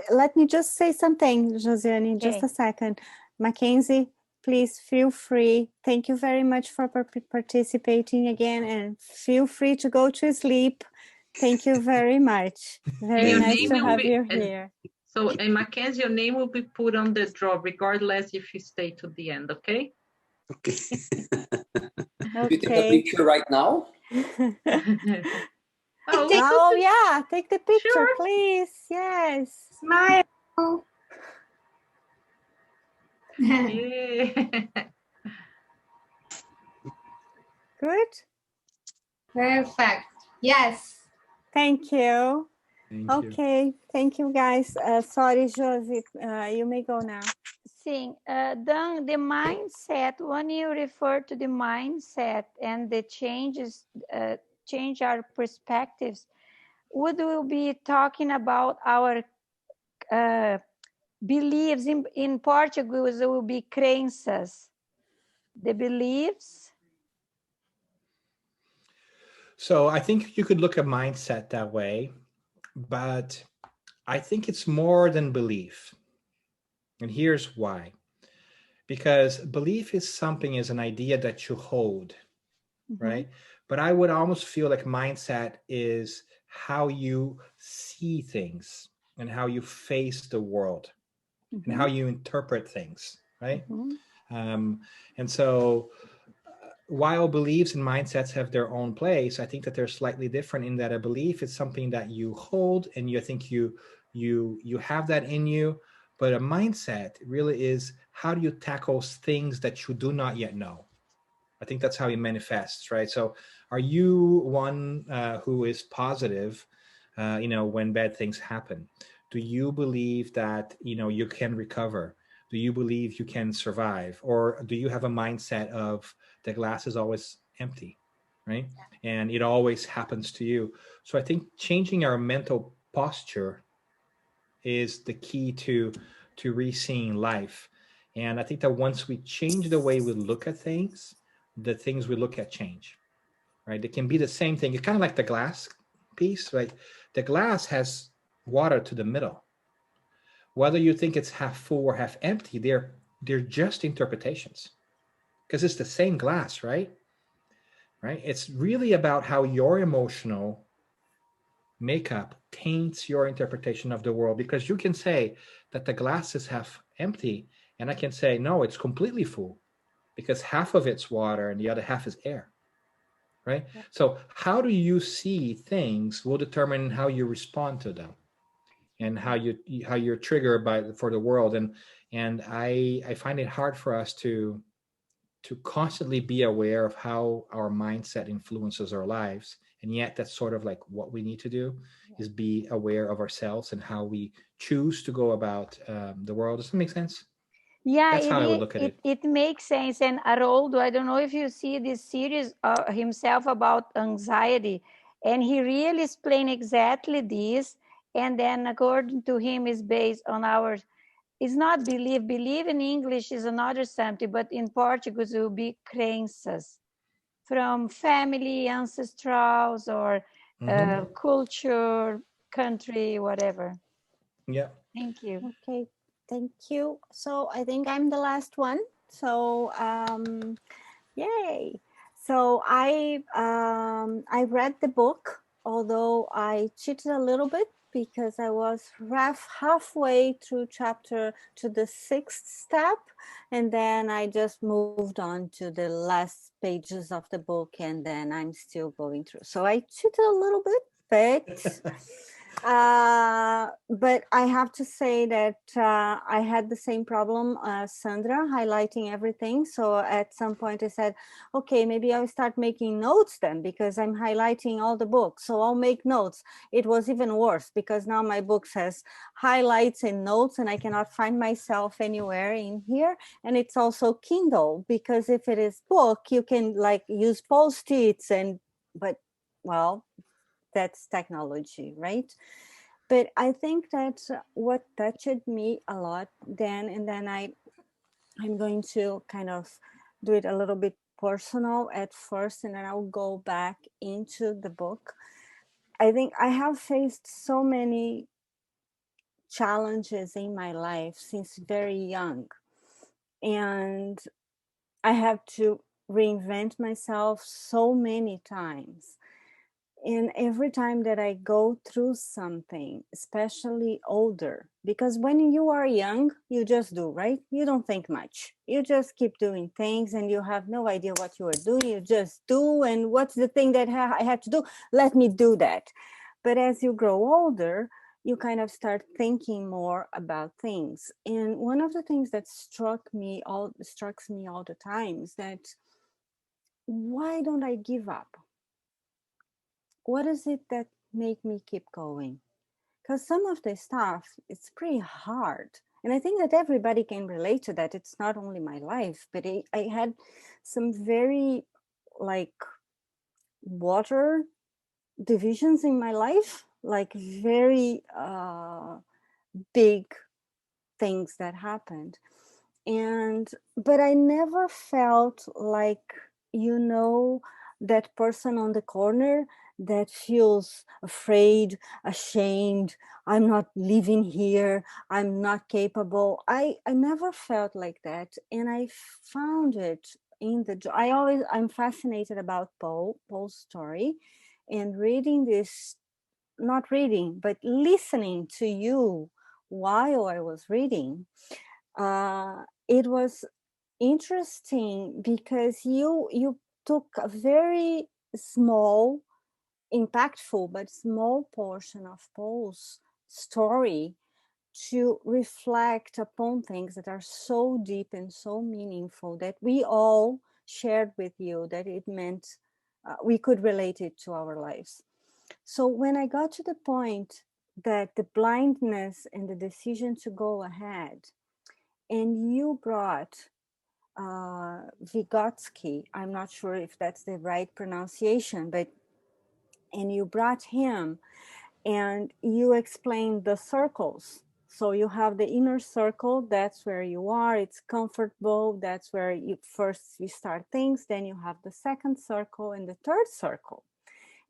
Let me just say something, Josiane, just a second. Mackenzie, please feel free. Thank you very much for participating again, and feel free to go to sleep. Thank you very much. Very nice to have you here.
So, and Mackenzie, your name will be put on the draw regardless if you stay to the end, okay?
Okay. You take a picture right now?
Oh, yeah, take the picture, please. Yes.
Smile.
Yeah.
Good.
Perfect. Yes.
Thank you. Okay. Thank you, guys. Sorry, Josie. You may go now.
Sim, Dan, the mindset, when you refer to the mindset and the changes, change our perspectives, would we be talking about our beliefs? In Portuguese, it will be crenças. The beliefs?
So I think you could look at mindset that way, but I think it's more than belief. And here's why. Because belief is something, is an idea that you hold, right? But I would almost feel like mindset is how you see things and how you face the world and how you interpret things, right? And so while beliefs and mindsets have their own place, I think that they're slightly different in that a belief is something that you hold and you think you have that in you, but a mindset really is how do you tackle things that you do not yet know. I think that's how it manifests, right? So are you one who is positive, when bad things happen? Do you believe that, you can recover? Do you believe you can survive? Or do you have a mindset of the glass is always empty, right? And it always happens to you. So I think changing our mental posture is the key to re-seeing life. And I think that once we change the way we look at things, the things we look at change, right? It can be the same thing. It's kind of like the glass piece, right? The glass has water to the middle. Whether you think it's half full or half empty, they're just interpretations, because it's the same glass, right? Right? It's really about how your emotional makeup taints your interpretation of the world, because you can say that the glass is half empty, and I can say, no, it's completely full, because half of it's water and the other half is air, right? Yeah. So how do you see things will determine how you respond to them and how you're triggered for the world. And I find it hard for us to constantly be aware of how our mindset influences our lives. And yet that's sort of like what we need to do, is be aware of ourselves and how we choose to go about the world. Does that make sense?
Yeah,
that's how I would look at it.
It makes sense. And Haroldo, I don't know if you see this series himself about anxiety, and he really explained exactly this. And then according to him is based on it's not belief. Belief in English is another something, but in Portuguese it will be crenças, from family, ancestrals, or culture, country, whatever.
Yeah.
Thank you.
Okay, thank you. So I think I'm the last one. So yay. So I read the book, although I cheated a little bit because I was halfway through chapter to the 6th step, and then I just moved on to the last pages of the book, and then I'm still going through. So I cheated a little bit, but I have to say that I had the same problem, Sandra, highlighting everything. So at some point I said, okay, maybe I'll start making notes then, because I'm highlighting all the books. So I'll make notes. It was even worse, because now my book says highlights and notes, and I cannot find myself anywhere in here. And it's also Kindle, because if it is book, you can like use Post-its but well, that's technology, right? But I think that's what touched me a lot then. And then I'm going to kind of do it a little bit personal at first, and then I'll go back into the book. I think I have faced so many challenges in my life since very young, and I have to reinvent myself so many times. And every time that I go through something, especially older, because when you are young, you just do, right? You don't think much. You just keep doing things and you have no idea what you are doing. You just do. And what's the thing that I have to do? Let me do that. But as you grow older, you kind of start thinking more about things. And one of the things that strikes me all the time is that, why don't I give up? What is it that make me keep going? Because some of the stuff, it's pretty hard. And I think that everybody can relate to that. It's not only my life, but I had some very like water divisions in my life, like very big things that happened. But I never felt like, that person on the corner that feels afraid, ashamed, I'm not living here, I'm not capable. I never felt like that. And I found it I'm fascinated about Paul's story, and reading this, not reading, but listening to you while I was reading. It was interesting because you took a very small, impactful but small portion of Paul's story to reflect upon things that are so deep and so meaningful that we all shared with you, that it meant we could relate it to our lives. So when I got to the point that the blindness and the decision to go ahead, and you brought Vygotsky, I'm not sure if that's the right pronunciation, and you brought him and you explained the circles. So you have the inner circle, that's where you are, it's comfortable, that's where you start things, then you have the second circle and the third circle.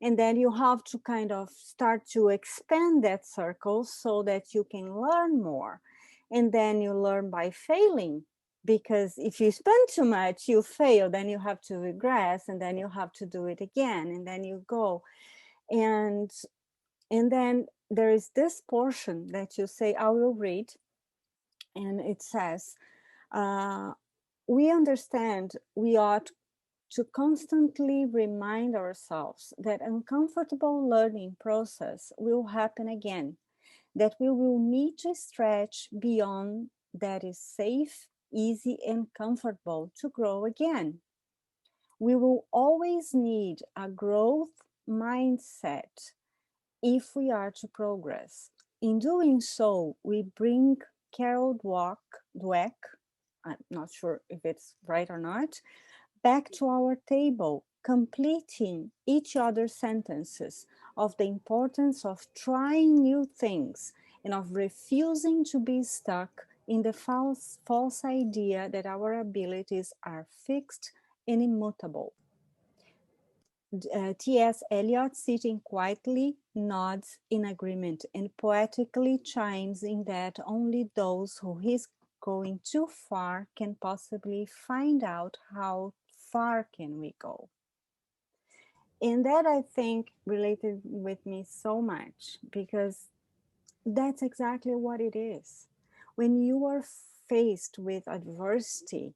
And then you have to kind of start to expand that circle so that you can learn more. And then you learn by failing, because if you spend too much, you fail, then you have to regress, and then you have to do it again, and then you go. And then there is this portion that you say, I will read, and it says, we understand we ought to constantly remind ourselves that uncomfortable learning process will happen again, that we will need to stretch beyond that is safe, easy, and comfortable to grow again. We will always need a growth mindset if we are to progress. In doing so, we bring Carol Dweck, I'm not sure if it's right or not, back to our table, completing each other's sentences of the importance of trying new things and of refusing to be stuck in the false idea that our abilities are fixed and immutable. T.S. Eliot, sitting quietly, nods in agreement and poetically chimes in that only those who risk going too far can possibly find out how far can we go. And that, I think, related with me so much, because that's exactly what it is. When you are faced with adversity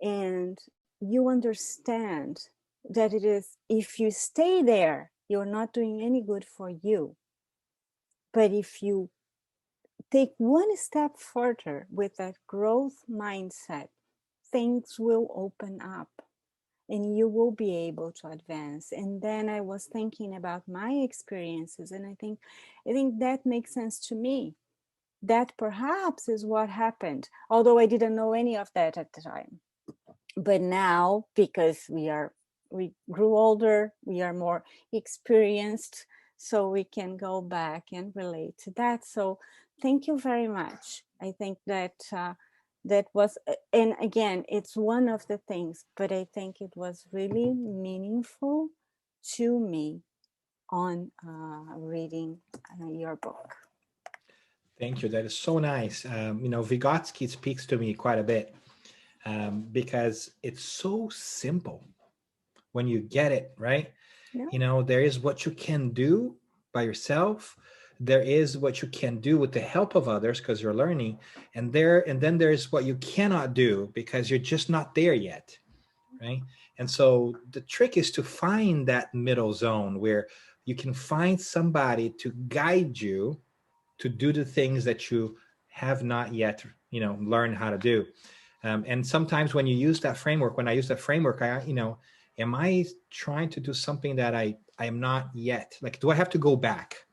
and you understand that it is, if you stay there, you're not doing any good for you. But if you take one step further with that growth mindset, things will open up and you will be able to advance. And then I was thinking about my experiences, and I think that makes sense to me. That perhaps is what happened, although I didn't know any of that at the time. But now, because we grew older, we are more experienced, so we can go back and relate to that. So thank you very much. I think that that was, and again, it's one of the things, but I think it was really meaningful to me on reading your book.
Thank you. That is so nice. Vygotsky speaks to me quite a bit because it's so simple when you get it, right? Yeah. There is what you can do by yourself. There is what you can do with the help of others because you're learning. And then there's what you cannot do because you're just not there yet, right? And so the trick is to find that middle zone where you can find somebody to guide you to do the things that you have not yet, learned how to do. And sometimes when you use that framework, when I use that framework, am I trying to do something that I am not yet? Like, do I have to go back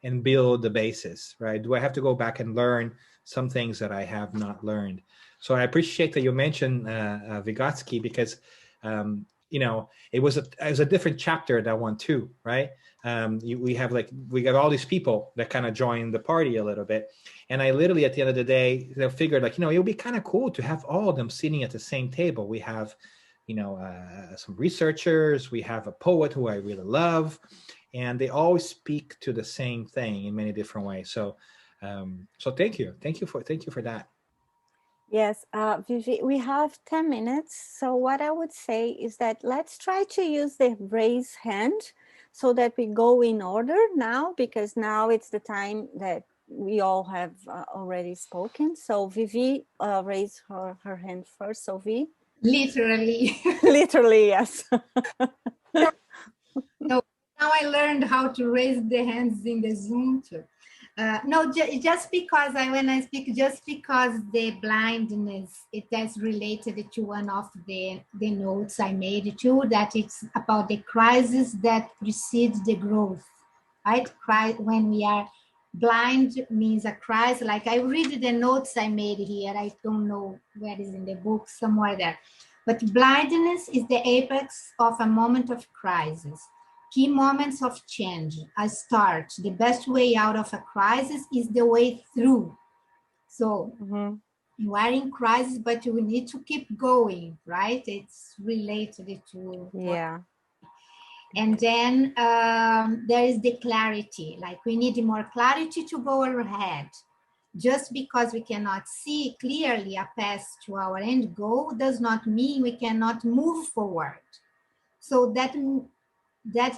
and build the basis, right? Do I have to go back and learn some things that I have not learned? So I appreciate that you mentioned Vygotsky, because it was a different chapter, that one too, right? We got all these people that kind of joined the party a little bit. And I literally, at the end of the day, figured like, it would be kind of cool to have all of them sitting at the same table. We have, some researchers, we have a poet who I really love, and they always speak to the same thing in many different ways. So, thank you for that.
Yes, Vivi, we have 10 minutes. So what I would say is that let's try to use the raise hand so that we go in order now, because now it's the time that we all have already spoken. So Vivi raised her hand first. So Vi.
Literally.
Literally, yes.
No, now I learned how to raise the hands in the Zoom too. No, just because when I speak, just because the blindness, it is related to one of the notes I made too, that it's about the crisis that precedes the growth, right? When we are blind means a crisis. Like I read the notes I made here, I don't know where is in the book, somewhere there. But blindness is the apex of a moment of crisis. Key moments of change, a start. The best way out of a crisis is the way through. So you are in crisis, but you need to keep going, right? It's related to...
Yeah.
And then there is the clarity, like we need more clarity to go ahead. Just because we cannot see clearly a path to our end goal does not mean we cannot move forward. So that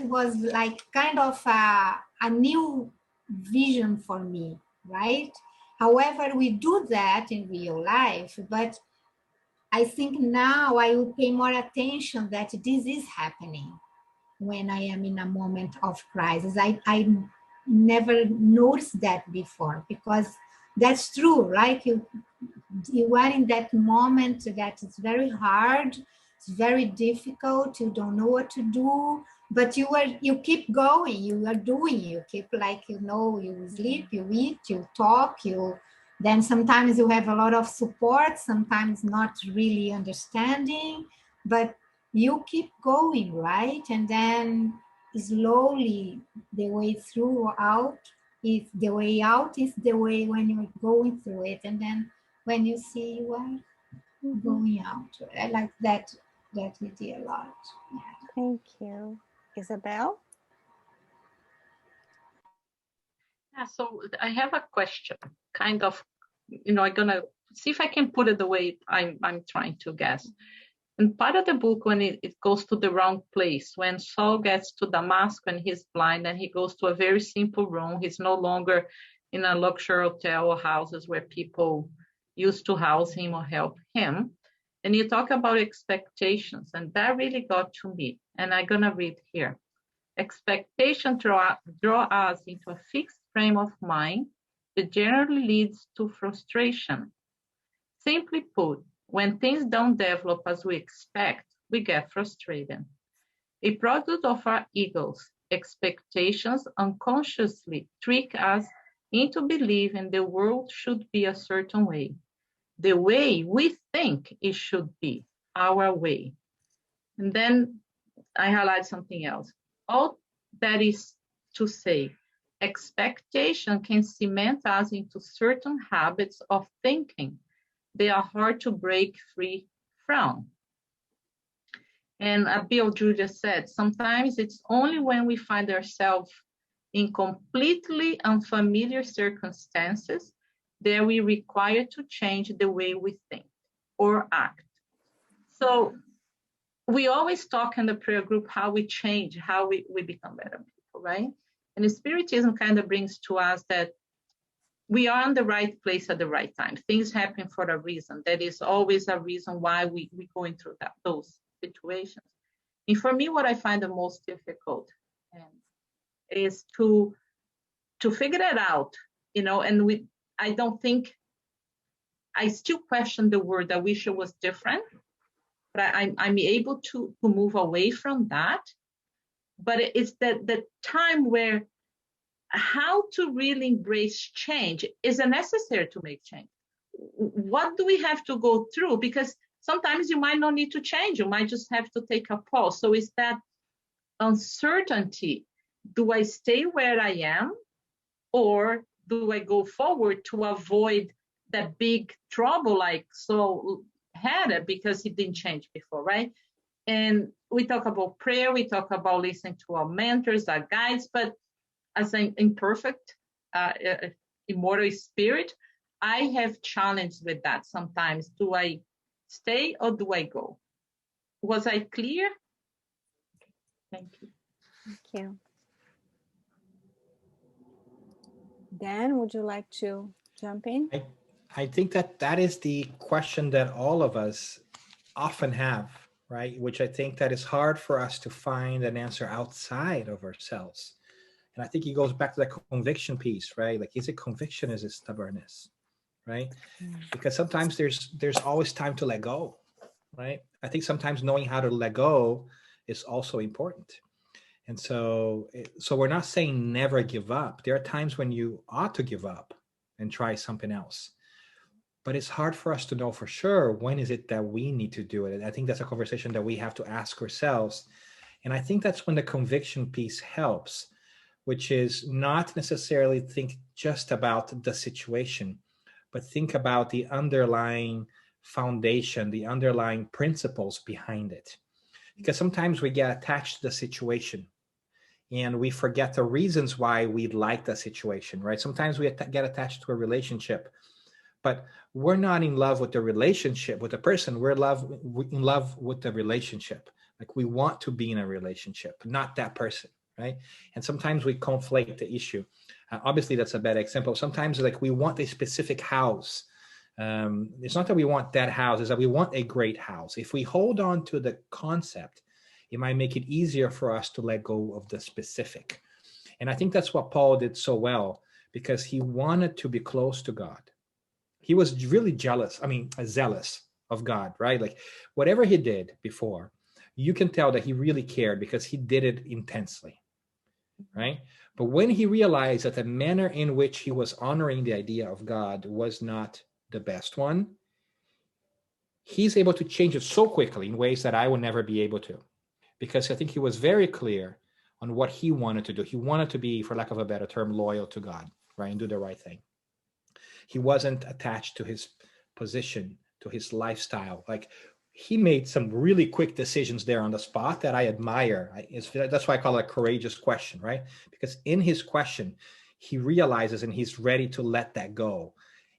was like kind of a new vision for me, right? However, we do that in real life, but I think now I will pay more attention that this is happening when I am in a moment of crisis. I never noticed that before, because that's true, right? You are in that moment that is very hard, it's very difficult, you don't know what to do, but you keep going, you are doing, you keep you sleep, you eat, you talk, then sometimes you have a lot of support, sometimes not really understanding, but you keep going, right? And then slowly the way out is the way when you're going through it, and then when you see you are going out. I like that idea a lot. Yeah.
Thank you. Isabel?
Yeah, so I have a question, kind of, I'm gonna see if I can put it the way I'm trying to guess. And part of the book, when it goes to the wrong place, when Saul gets to Damascus and he's blind and he goes to a very simple room, he's no longer in a luxury hotel or houses where people used to house him or help him. And you talk about expectations, and that really got to me. And I'm going to read here. Expectation draw us into a fixed frame of mind that generally leads to frustration. Simply put, when things don't develop as we expect, we get frustrated. A product of our egos, expectations unconsciously trick us into believing the world should be a certain way, the way we think it should be, our way. And then I highlight something else. All that is to say, expectation can cement us into certain habits of thinking. They are hard to break free from. And Bill Julia said, sometimes it's only when we find ourselves in completely unfamiliar circumstances that we require to change the way we think or act. So we always talk in the prayer group how we change, how we become better people, right? And the Spiritism kind of brings to us that we are in the right place at the right time. Things happen for a reason. That is always a reason why we're going through those situations. And for me, what I find the most difficult is to figure it out, and I don't think, I still question the word. I wish it was different, but I'm able to move away from that. But it's the time where how to really embrace change is necessary to make change. What do we have to go through? Because sometimes you might not need to change. You might just have to take a pause. So it's that uncertainty. Do I stay where I am, or do I go forward to avoid that big trouble like Saul had it because he didn't change before, right? And we talk about prayer, we talk about listening to our mentors, our guides, but as an imperfect, immortal spirit, I have challenged with that sometimes. Do I stay or do I go? Was I clear? Thank you.
Thank you. Dan, would you like to jump in?
I think that is the question that all of us often have, right? Which I think that is hard for us to find an answer outside of ourselves. And I think it goes back to the conviction piece, right? Like, is it conviction? Is it stubbornness, right? Because sometimes there's always time to let go, right? I think sometimes knowing how to let go is also important. And so we're not saying never give up. There are times when you ought to give up and try something else. But it's hard for us to know for sure when is it that we need to do it. And I think that's a conversation that we have to ask ourselves. And I think that's when the conviction piece helps, which is not necessarily think just about the situation, but think about the underlying foundation, the underlying principles behind it. Because sometimes we get attached to the situation and we forget the reasons why we like the situation, right? Sometimes we get attached to a relationship, but we're not in love with the relationship with the person. We're in love with the relationship. Like, we want to be in a relationship, not that person, right? And sometimes we conflate the issue. Obviously, that's a bad example. Sometimes, like, we want a specific house. It's not that we want that house, it's that we want a great house. If we hold on to the concept, it might make it easier for us to let go of the specific. And I think that's what Paul did so well, because he wanted to be close to God. He was really zealous of God, right? Like, whatever he did before, you can tell that he really cared because he did it intensely, right? But when he realized that the manner in which he was honoring the idea of God was not the best one, he's able to change it so quickly in ways that I would never be able to. Because I think he was very clear on what he wanted to do. He wanted to be, for lack of a better term, loyal to God, right? And do the right thing. He wasn't attached to his position, to his lifestyle. Like, he made some really quick decisions there on the spot that I admire. That's why I call it a courageous question, right? Because in his question, he realizes and he's ready to let that go.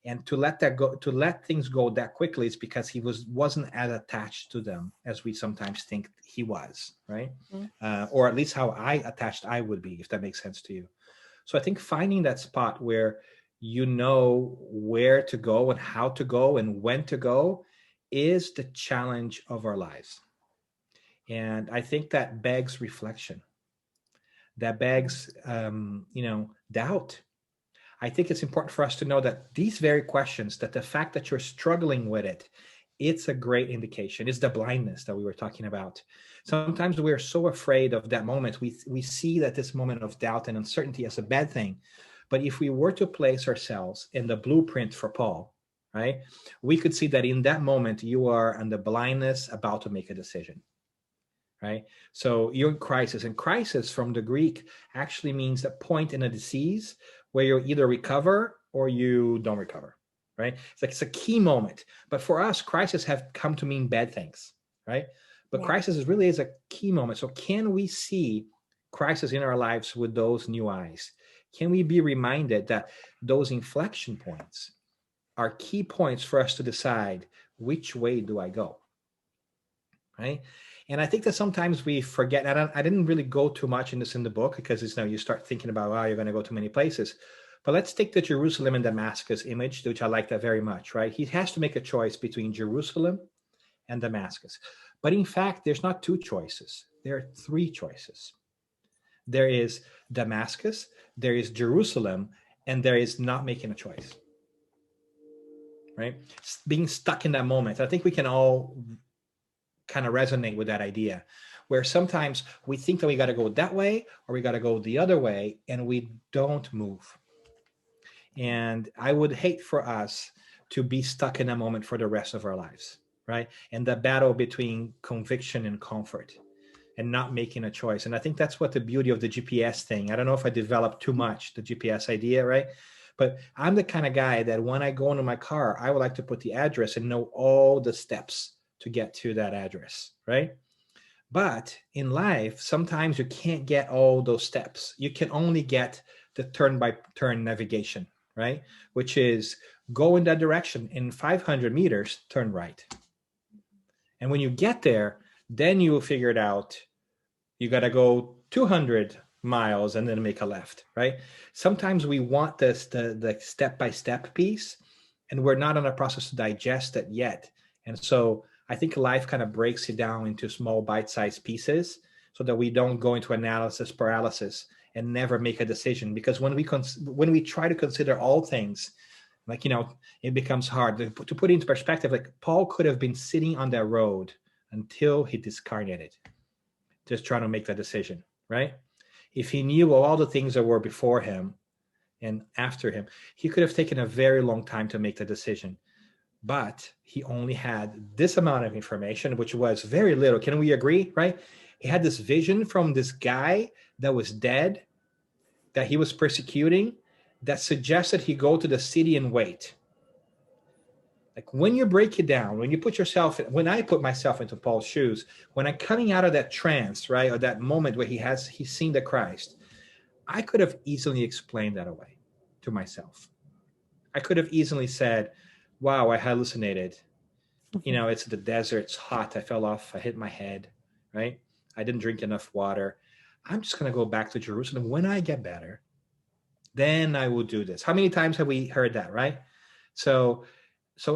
And to let things go that quickly is because he wasn't as attached to them as we sometimes think he was, right? Or at least how attached I would be, if that makes sense to you. So I think finding that spot where you know where to go and how to go and when to go is the challenge of our lives. And I think that begs reflection. That begs, doubt. I think it's important for us to know that these very questions, that the fact that you're struggling with it, it's a great indication. It's the blindness that we were talking about. Sometimes we're so afraid of that moment. We see that this moment of doubt and uncertainty as a bad thing. But if we were to place ourselves in the blueprint for Paul, right, we could see that in that moment, you are in the blindness about to make a decision, right? So you're in crisis, and crisis from the Greek actually means a point in a disease where you either recover or you don't recover, right? It's a key moment. But for us, crisis have come to mean bad things, right? But crisis really is a key moment. So can we see crisis in our lives with those new eyes? Can we be reminded that those inflection points are key points for us to decide which way do I go, right? And I think that sometimes we forget, and I didn't really go too much in this in the book because it's now you start thinking about, you're going to go to many places. But let's take the Jerusalem and Damascus image, which I like that very much, right? He has to make a choice between Jerusalem and Damascus. But in fact, there's not two choices. There are three choices. There is Damascus, there is Jerusalem, and there is not making a choice, right? Being stuck in that moment. I think we can all kind of resonate with that idea, where sometimes we think that we got to go that way or we got to go the other way, and we don't move. And I would hate for us to be stuck in a moment for the rest of our lives, right? And the battle between conviction and comfort and not making a choice. And I think that's what the beauty of the GPS thing. I don't know if I developed too much, the GPS idea, right? But I'm the kind of guy that when I go into my car, I would like to put the address and know all the steps to get to that address, right? But in life, sometimes you can't get all those steps. You can only get the turn-by-turn navigation, right? Which is go in that direction. In 500 meters, turn right. And when you get there, then you will figure it out. You got to go 200 miles and then make a left, right? Sometimes we want this, the step-by-step piece, and we're not in a process to digest it yet. And so I think life kind of breaks it down into small bite-sized pieces so that we don't go into analysis paralysis and never make a decision. Because when we try to consider all things, like, it becomes hard. To put it into perspective, like Paul could have been sitting on that road until he discarnated, just trying to make that decision, right? If he knew all the things that were before him and after him, he could have taken a very long time to make the decision. But he only had this amount of information, which was very little. Can we agree, right? He had this vision from this guy that was dead, that he was persecuting, that suggested he go to the city and wait. Like when you break it down, when I put myself into Paul's shoes, when I'm coming out of that trance, right, or that moment where he's seen the Christ, I could have easily explained that away to myself. I could have easily said, wow, I hallucinated. It's the desert, it's hot, I fell off, I hit my head, right? I didn't drink enough water. I'm just going to go back to Jerusalem. When I get better, then I will do this. How many times have we heard that, right? So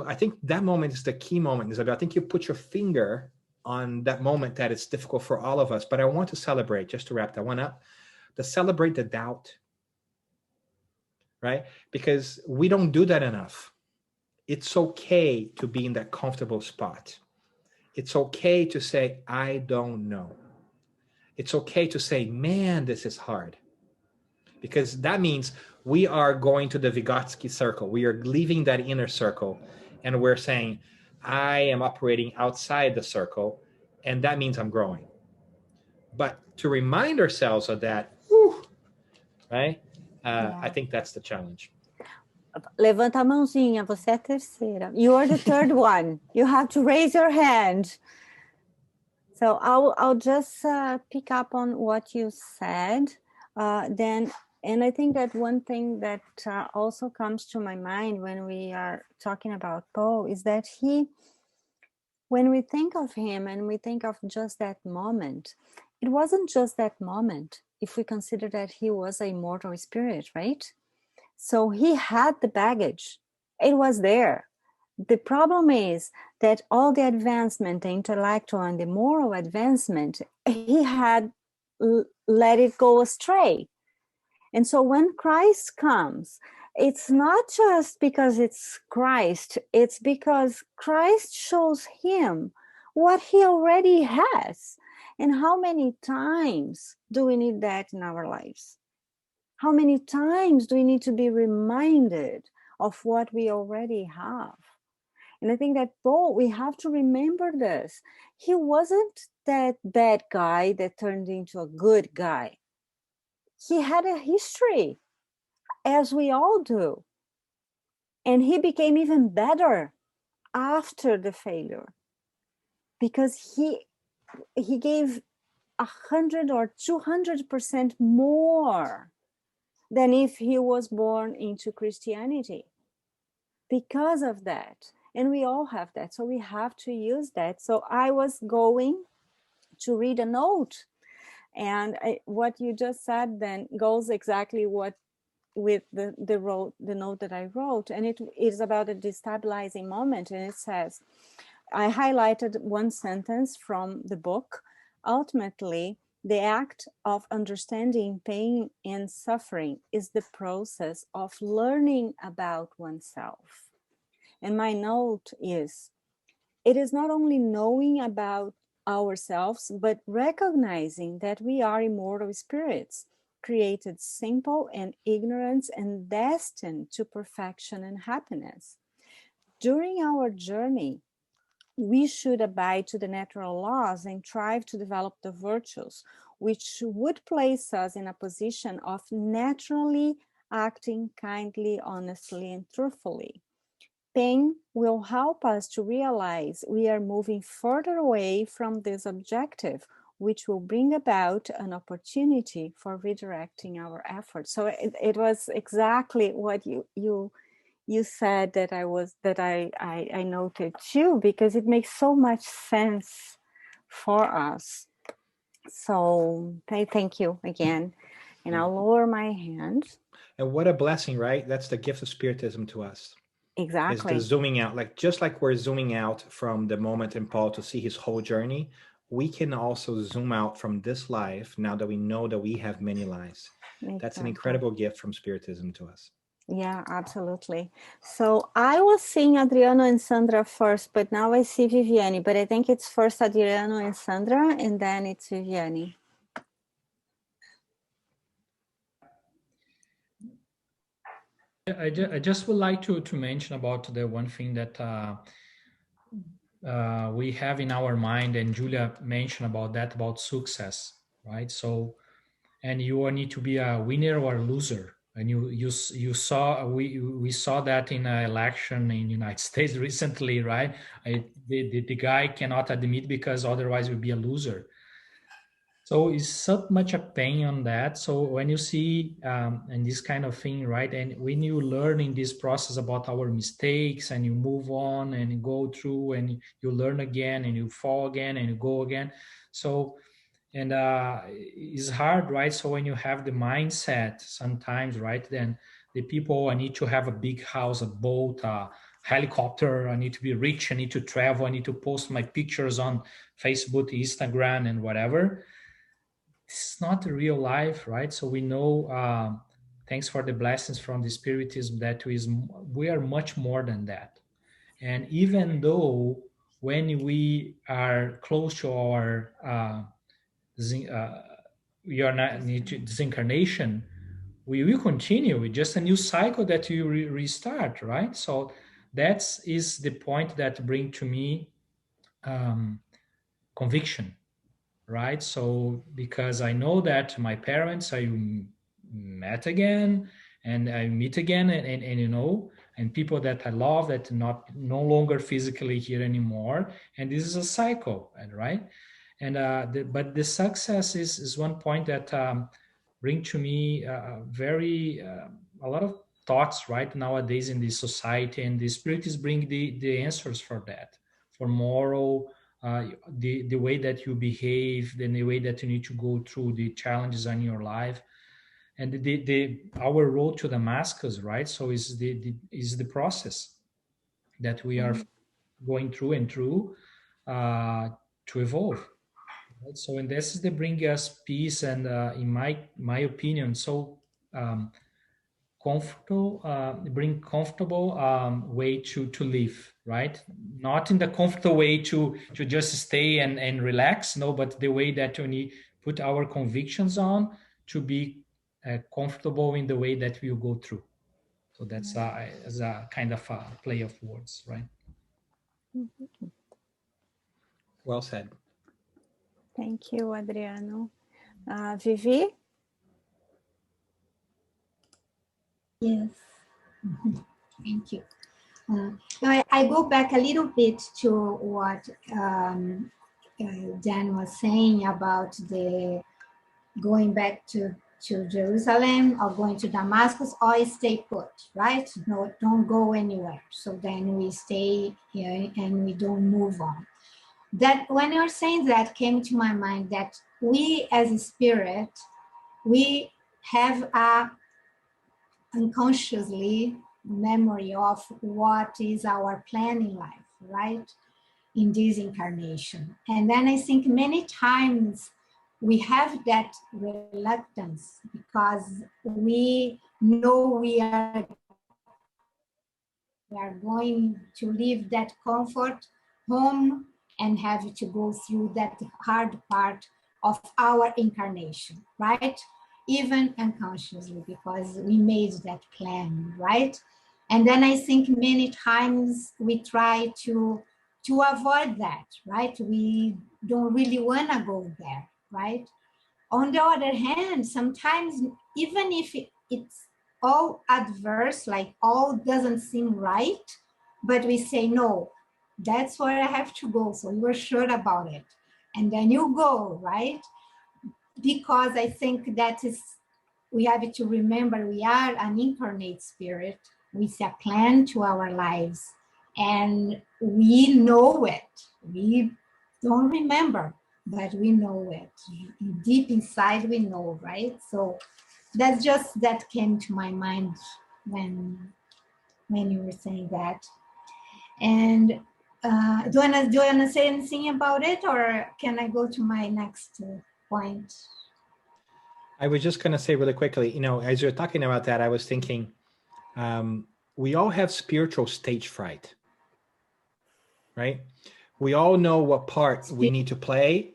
I think that moment is the key moment, Isabel. I think you put your finger on that moment that it's difficult for all of us. But I want to celebrate, just to wrap that one up, to celebrate the doubt, right? Because we don't do that enough. It's okay to be in that comfortable spot. It's okay to say, I don't know. It's okay to say, man, this is hard. Because that means we are going to the Vygotsky circle. We are leaving that inner circle, and we're saying, I am operating outside the circle, and that means I'm growing. But to remind ourselves of that, right? I think that's the challenge.
Levanta a mãozinha, você é a terceira. You are the third one. You have to raise your hand. So I'll just pick up on what you said, then. And I think that one thing that also comes to my mind when we are talking about Paul is that when we think of him and we think of just that moment, it wasn't just that moment if we consider that he was a mortal spirit, right? So he had the baggage. It was there. The problem is that all the advancement, the intellectual and the moral advancement, he had let it go astray. And so when Christ comes, it's not just because it's Christ, it's because Christ shows him what he already has. And how many times do we need that in our lives? How many times do we need to be reminded of what we already have? And I think that Paul, we have to remember this. He wasn't that bad guy that turned into a good guy. He had a history, as we all do. And he became even better after the failure, because he gave 100 or 200% more than if he was born into Christianity. Because of that. And we all have that. So we have to use that. So I was going to read a note. And what you just said then goes exactly with the note that I wrote. And it is about a destabilizing moment. And it says, I highlighted one sentence from the book. Ultimately, the act of understanding pain and suffering is the process of learning about oneself. And my note is, it is not only knowing about ourselves, but recognizing that we are immortal spirits, created simple and ignorance and destined to perfection and happiness. During our journey, we should abide to the natural laws and strive to develop the virtues, which would place us in a position of naturally acting kindly, honestly, and truthfully. Pain will help us to realize we are moving further away from this objective, which will bring about an opportunity for redirecting our efforts. So it was exactly what you said that I noted too, because it makes so much sense for us. So thank you again. And I'll lower my hand.
And what a blessing, right? That's the gift of Spiritism to us.
Exactly.
Is the zooming out, like just like we're zooming out from the moment in Paul to see his whole journey, we can also zoom out from this life now that we know that we have many lives. Exactly. That's an incredible gift from Spiritism to us.
Yeah, absolutely. So I was seeing Adriano and Sandra first, but now I see Viviane. But I think it's first Adriano and Sandra, and then it's Viviane.
I just would like to mention about the one thing that we have in our mind, and Julia mentioned about that, about success, right? So, and you need to be a winner or a loser. And you saw, we saw that in an election in the United States recently, right? The guy cannot admit because otherwise he would be a loser. So it's so much a pain on that. So when you see and this kind of thing, right? And when you learn in this process about our mistakes and you move on and you go through and you learn again and you fall again and you go again. So, and it's hard, right? So when you have the mindset sometimes, right? Then the people, I need to have a big house, a boat, a helicopter, I need to be rich, I need to travel, I need to post my pictures on Facebook, Instagram, and whatever. It's not the real life, right? So we know, thanks for the blessings from the Spiritism, that we are much more than that. And even though when we are close to our we are not need to disincarnation, we will continue. It's just a new cycle that you restart, right? So that is the point that bring to me conviction, right? So because I know that my parents I met again and I meet again, and you know, and people that I love that no longer physically here anymore, and this is a cycle, right? And but the success is one point that bring to me a lot of thoughts right nowadays in this society, and the Spiritists bring the answers for that, for moral, the way that you behave, then the way that you need to go through the challenges in your life, and our road to Damascus, right? So is the process that we are going through and through to evolve. Right? So, and this is the bring us peace, and in my opinion, so comfortable, bring comfortable way to live, right? Not in the comfortable way to just stay and relax, no, but the way that we need put our convictions on to be comfortable in the way that we will go through. So that's as a kind of a play of words, right?
Well said.
Thank you, Adriano. Vivi?
Yes. Thank you. I go back a little bit to what Dan was saying about the going back to Jerusalem or going to Damascus, or stay put, right? No, don't go anywhere. So then we stay here and we don't move on. That when you're saying that, came to my mind that we as a spirit, we have a unconsciously memory of what is our plan in life, right? In this incarnation. And then I think many times we have that reluctance because we know we are going to leave that comfort home and have to go through that hard part of our incarnation, right? Even unconsciously, because we made that plan, right? And then I think many times we try to to avoid that, right? We don't really want to go there, right? On the other hand, sometimes even if it's all adverse, like all doesn't seem right, but we say, no, that's where I have to go. So you're sure about it. And then you go, right? Because I think that is, we have to remember we are an incarnate spirit with a plan to our lives. And we know it. We don't remember, but we know it. Deep inside we know, right? So that's just, that came to my mind when you were saying that. And do you wanna say anything about it, or can I go to my next point?
I was just going to say really quickly, you know, as you're talking about that, I was thinking, we all have spiritual stage fright, right? We all know what part we need to play,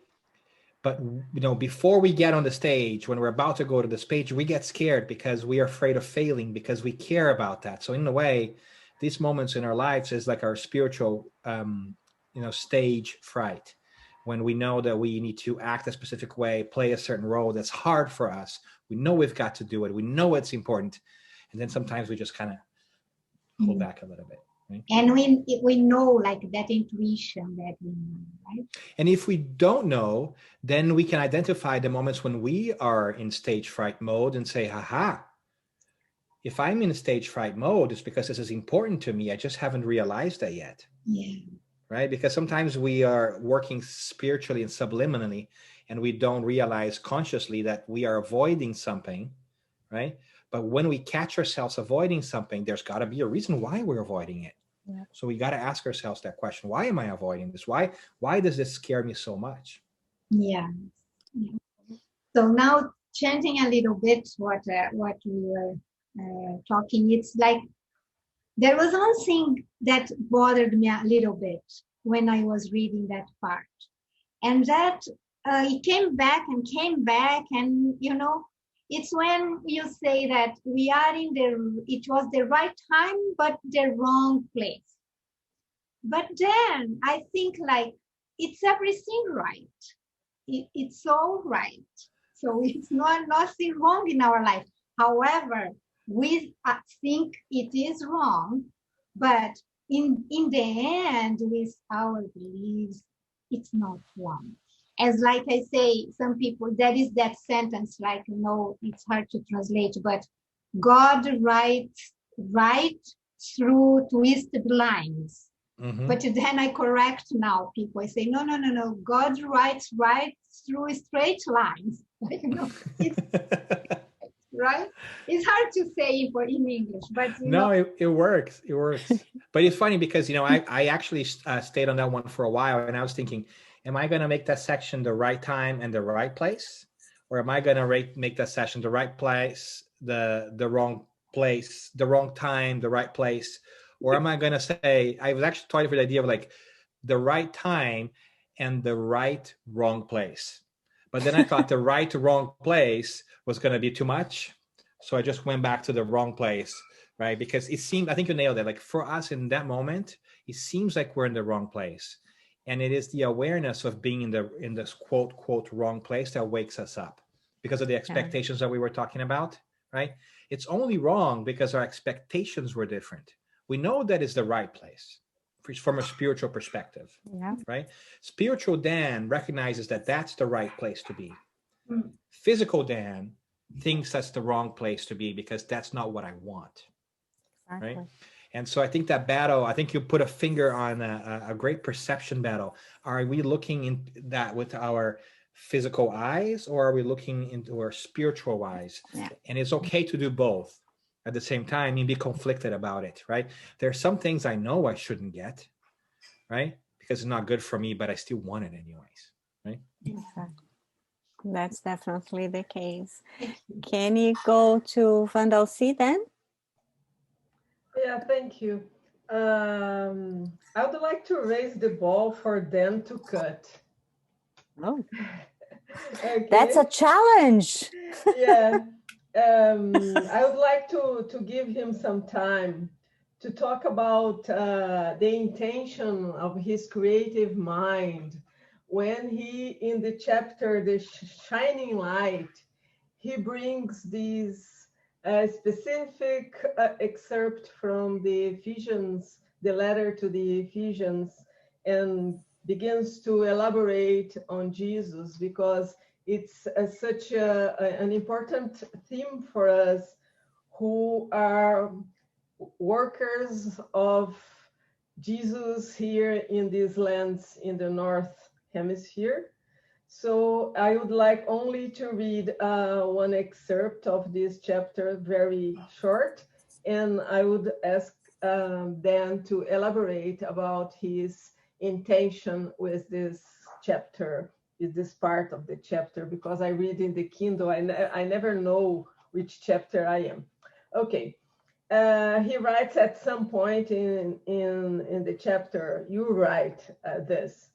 but you know, before we get on the stage, when we're about to go to the stage, we get scared because we are afraid of failing, because we care about that. So in a way, these moments in our lives is like our spiritual, you know, stage fright, when we know that we need to act a specific way, play a certain role that's hard for us. We know we've got to do it. We know it's important. And then sometimes we just kind of hold back a little bit. Right?
And we know, like that intuition that we know, right?
And if we don't know, then we can identify the moments when we are in stage fright mode and say, haha, if I'm in stage fright mode, it's because this is important to me. I just haven't realized that yet.
Yeah.
Right? Because sometimes we are working spiritually and subliminally, and we don't realize consciously that we are avoiding something, right? But when we catch ourselves avoiding something, there's got to be a reason why we're avoiding it. Yeah. So we got to ask ourselves that question: why am I avoiding this? Why does this scare me so much?
Yeah. So now, changing a little bit what we were talking, it's like there was one thing that bothered me a little bit when I was reading that part, and that it came back, and you know, it's when you say that we are it was the right time but the wrong place. But then I think, like, it's everything right. It's all right. So it's nothing wrong in our life. However, we think it is wrong, but in the end, with our beliefs, it's not wrong. As like I say, some people, there is that sentence, like, you know, it's hard to translate, but God writes right through twisted lines. Mm-hmm. But then I correct now people. I say, no. God writes right through straight lines. Like, you know, it's, right? It's hard to say in English, but
it works. It works. But it's funny because, you know, I actually stayed on that one for a while, and I was thinking, am I going to make that section the right time and the right place, or am I going to make that section the right place, the wrong place, the wrong time, the right place? Or am I going to say, I was actually toying with the idea of like the right time and the right wrong place. But then I thought the right wrong place was going to be too much. So I just went back to the wrong place, right? Because it seemed, I think you nailed it. Like for us in that moment, it seems like we're in the wrong place. And it is the awareness of being in this quote wrong place that wakes us up because of the expectations that we were talking about, right? It's only wrong because our expectations were different. We know that is the right place from a spiritual perspective, right? Spiritual Dan recognizes that that's the right place to be. Physical Dan thinks that's the wrong place to be because that's not what I want, right? And so I think that battle, I think you put a finger on a great perception battle. Are we looking in that with our physical eyes, or are we looking into our spiritual eyes? Yeah. And it's okay to do both at the same time and be conflicted about it, right? There are some things I know I shouldn't get, right? Because it's not good for me, but I still want it anyways, right?
Exactly. That's definitely the case. Can you go to Vandal C then?
Yeah, thank you. I would like to raise the ball for Dan to cut.
Oh,
okay.
That's a challenge.
Yeah. I would like to give him some time to talk about the intention of his creative mind. When he, in the chapter, The Shining Light, he brings these specific excerpt from the Ephesians, the letter to the Ephesians, and begins to elaborate on Jesus, because it's such an important theme for us who are workers of Jesus here in these lands in the North Hemisphere. So I would like only to read one excerpt of this chapter, very short, and I would ask Dan to elaborate about his intention with this chapter, with this part of the chapter, because I read in the Kindle, I never know which chapter I am. Okay. He writes at some point in the chapter, you write this: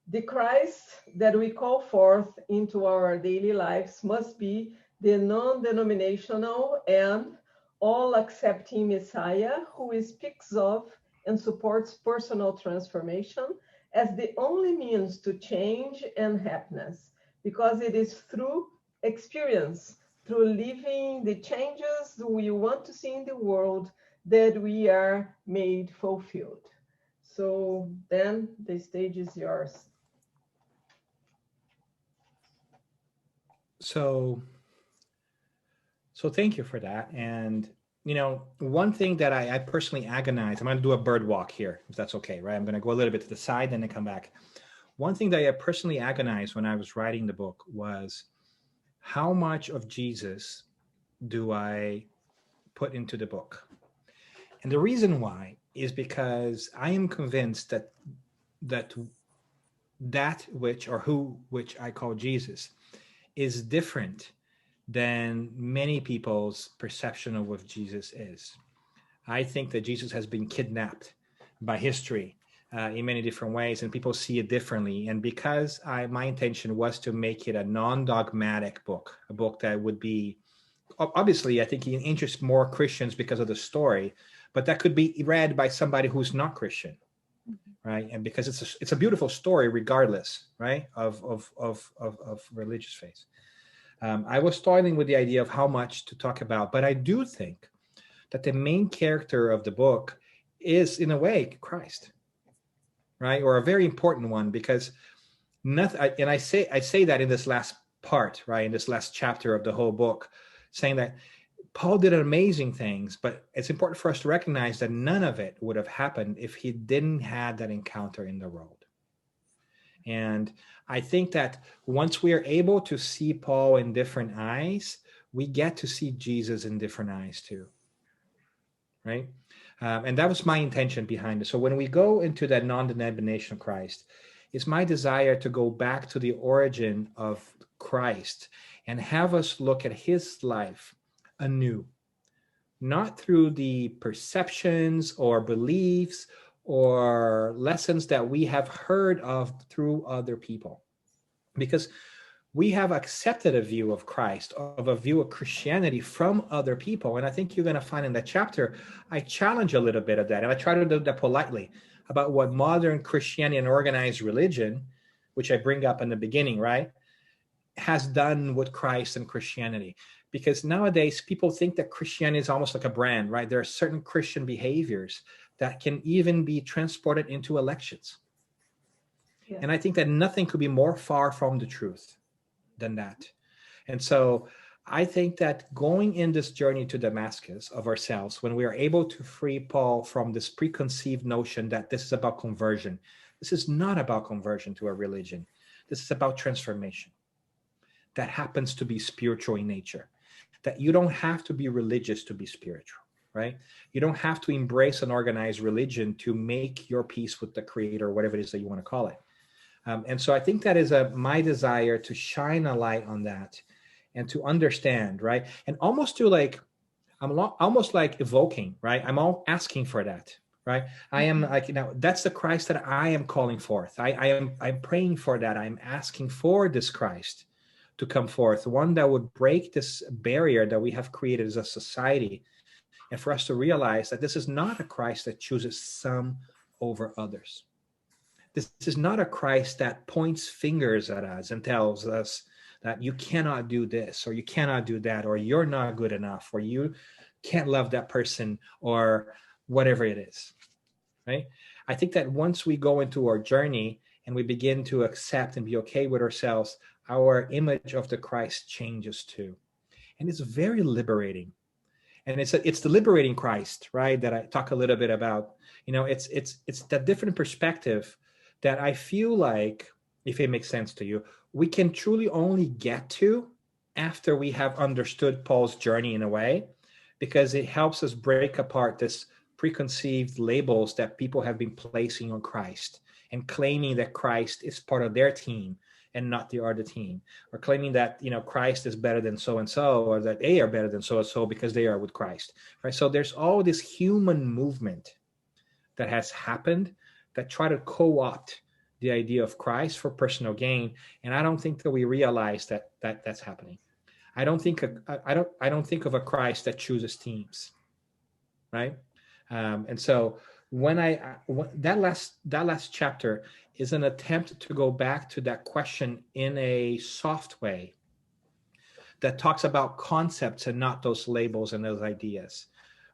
the Christ that we call forth into our daily lives must be the non-denominational and all-accepting Messiah who speaks of and supports personal transformation as the only means to change and happiness, because it is through experience, through living the changes we want to see in the world, that we are made fulfilled. So then the stage is yours.
So thank you for that. And, you know, one thing that I personally agonize, I'm going to do a bird walk here, if that's okay, right? I'm going to go a little bit to the side and then come back. One thing that I personally agonized when I was writing the book was, how much of Jesus do I put into the book? And the reason why is because I am convinced that which I call Jesus is different than many people's perception of what Jesus is. I think that Jesus has been kidnapped by history in many different ways, and people see it differently. And because my intention was to make it a non-dogmatic book, a book that would be, obviously, I think it interests more Christians because of the story, but that could be read by somebody who's not Christian, right? And because it's a beautiful story, regardless, right, of religious faith. I was toiling with the idea of how much to talk about, but I do think that the main character of the book is, in a way, Christ, right? Or a very important one, because nothing. And I say that in this last part, right, in this last chapter of the whole book, saying that Paul did amazing things, but it's important for us to recognize that none of it would have happened if he didn't have that encounter in the road. And I think that once we are able to see Paul in different eyes, we get to see Jesus in different eyes too, right? And that was my intention behind it. So when we go into that non-denominational Christ, it's my desire to go back to the origin of Christ and have us look at his life anew, not through the perceptions or beliefs or lessons that we have heard of through other people. Because we have accepted a view of Christ, of a view of Christianity from other people. And I think you're going to find in that chapter, I challenge a little bit of that. And I try to do that politely about what modern Christianity and organized religion, which I bring up in the beginning, right, has done with Christ and Christianity. Because nowadays people think that Christianity is almost like a brand, right? There are certain Christian behaviors that can even be transported into elections. Yeah. And I think that nothing could be more far from the truth than that. And so I think that going in this journey to Damascus of ourselves, when we are able to free Paul from this preconceived notion that this is about conversion, this is not about conversion to a religion. This is about transformation that happens to be spiritual in nature, that you don't have to be religious to be spiritual, right? You don't have to embrace an organized religion to make your peace with the Creator, whatever it is that you want to call it. And so I think that is my desire to shine a light on that and to understand, right? And almost to like, I'm almost like evoking, right? I'm all asking for that, right? I am like, that's the Christ that I am calling forth. I'm praying for that. I'm asking for this Christ to come forth, one that would break this barrier that we have created as a society and for us to realize that this is not a Christ that chooses some over others. This is not a Christ that points fingers at us and tells us that you cannot do this, or you cannot do that, or you're not good enough, or you can't love that person, or whatever it is, right? I think that once we go into our journey and we begin to accept and be okay with ourselves, our image of the Christ changes too. And it's very liberating. And it's the liberating Christ, right, that I talk a little bit about. You know, it's that different perspective that I feel like, if it makes sense to you, we can truly only get to after we have understood Paul's journey in a way, because it helps us break apart this preconceived labels that people have been placing on Christ and claiming that Christ is part of their team and not the other team, or claiming that, you know, Christ is better than so-and-so, or that they are better than so-and-so because they are with Christ, right? So there's all this human movement that has happened that try to co-opt the idea of Christ for personal gain. And I don't think that we realize that that's happening. I don't think of a Christ that chooses teams, right? And so that last chapter is an attempt to go back to that question in a soft way that talks about concepts and not those labels and those ideas,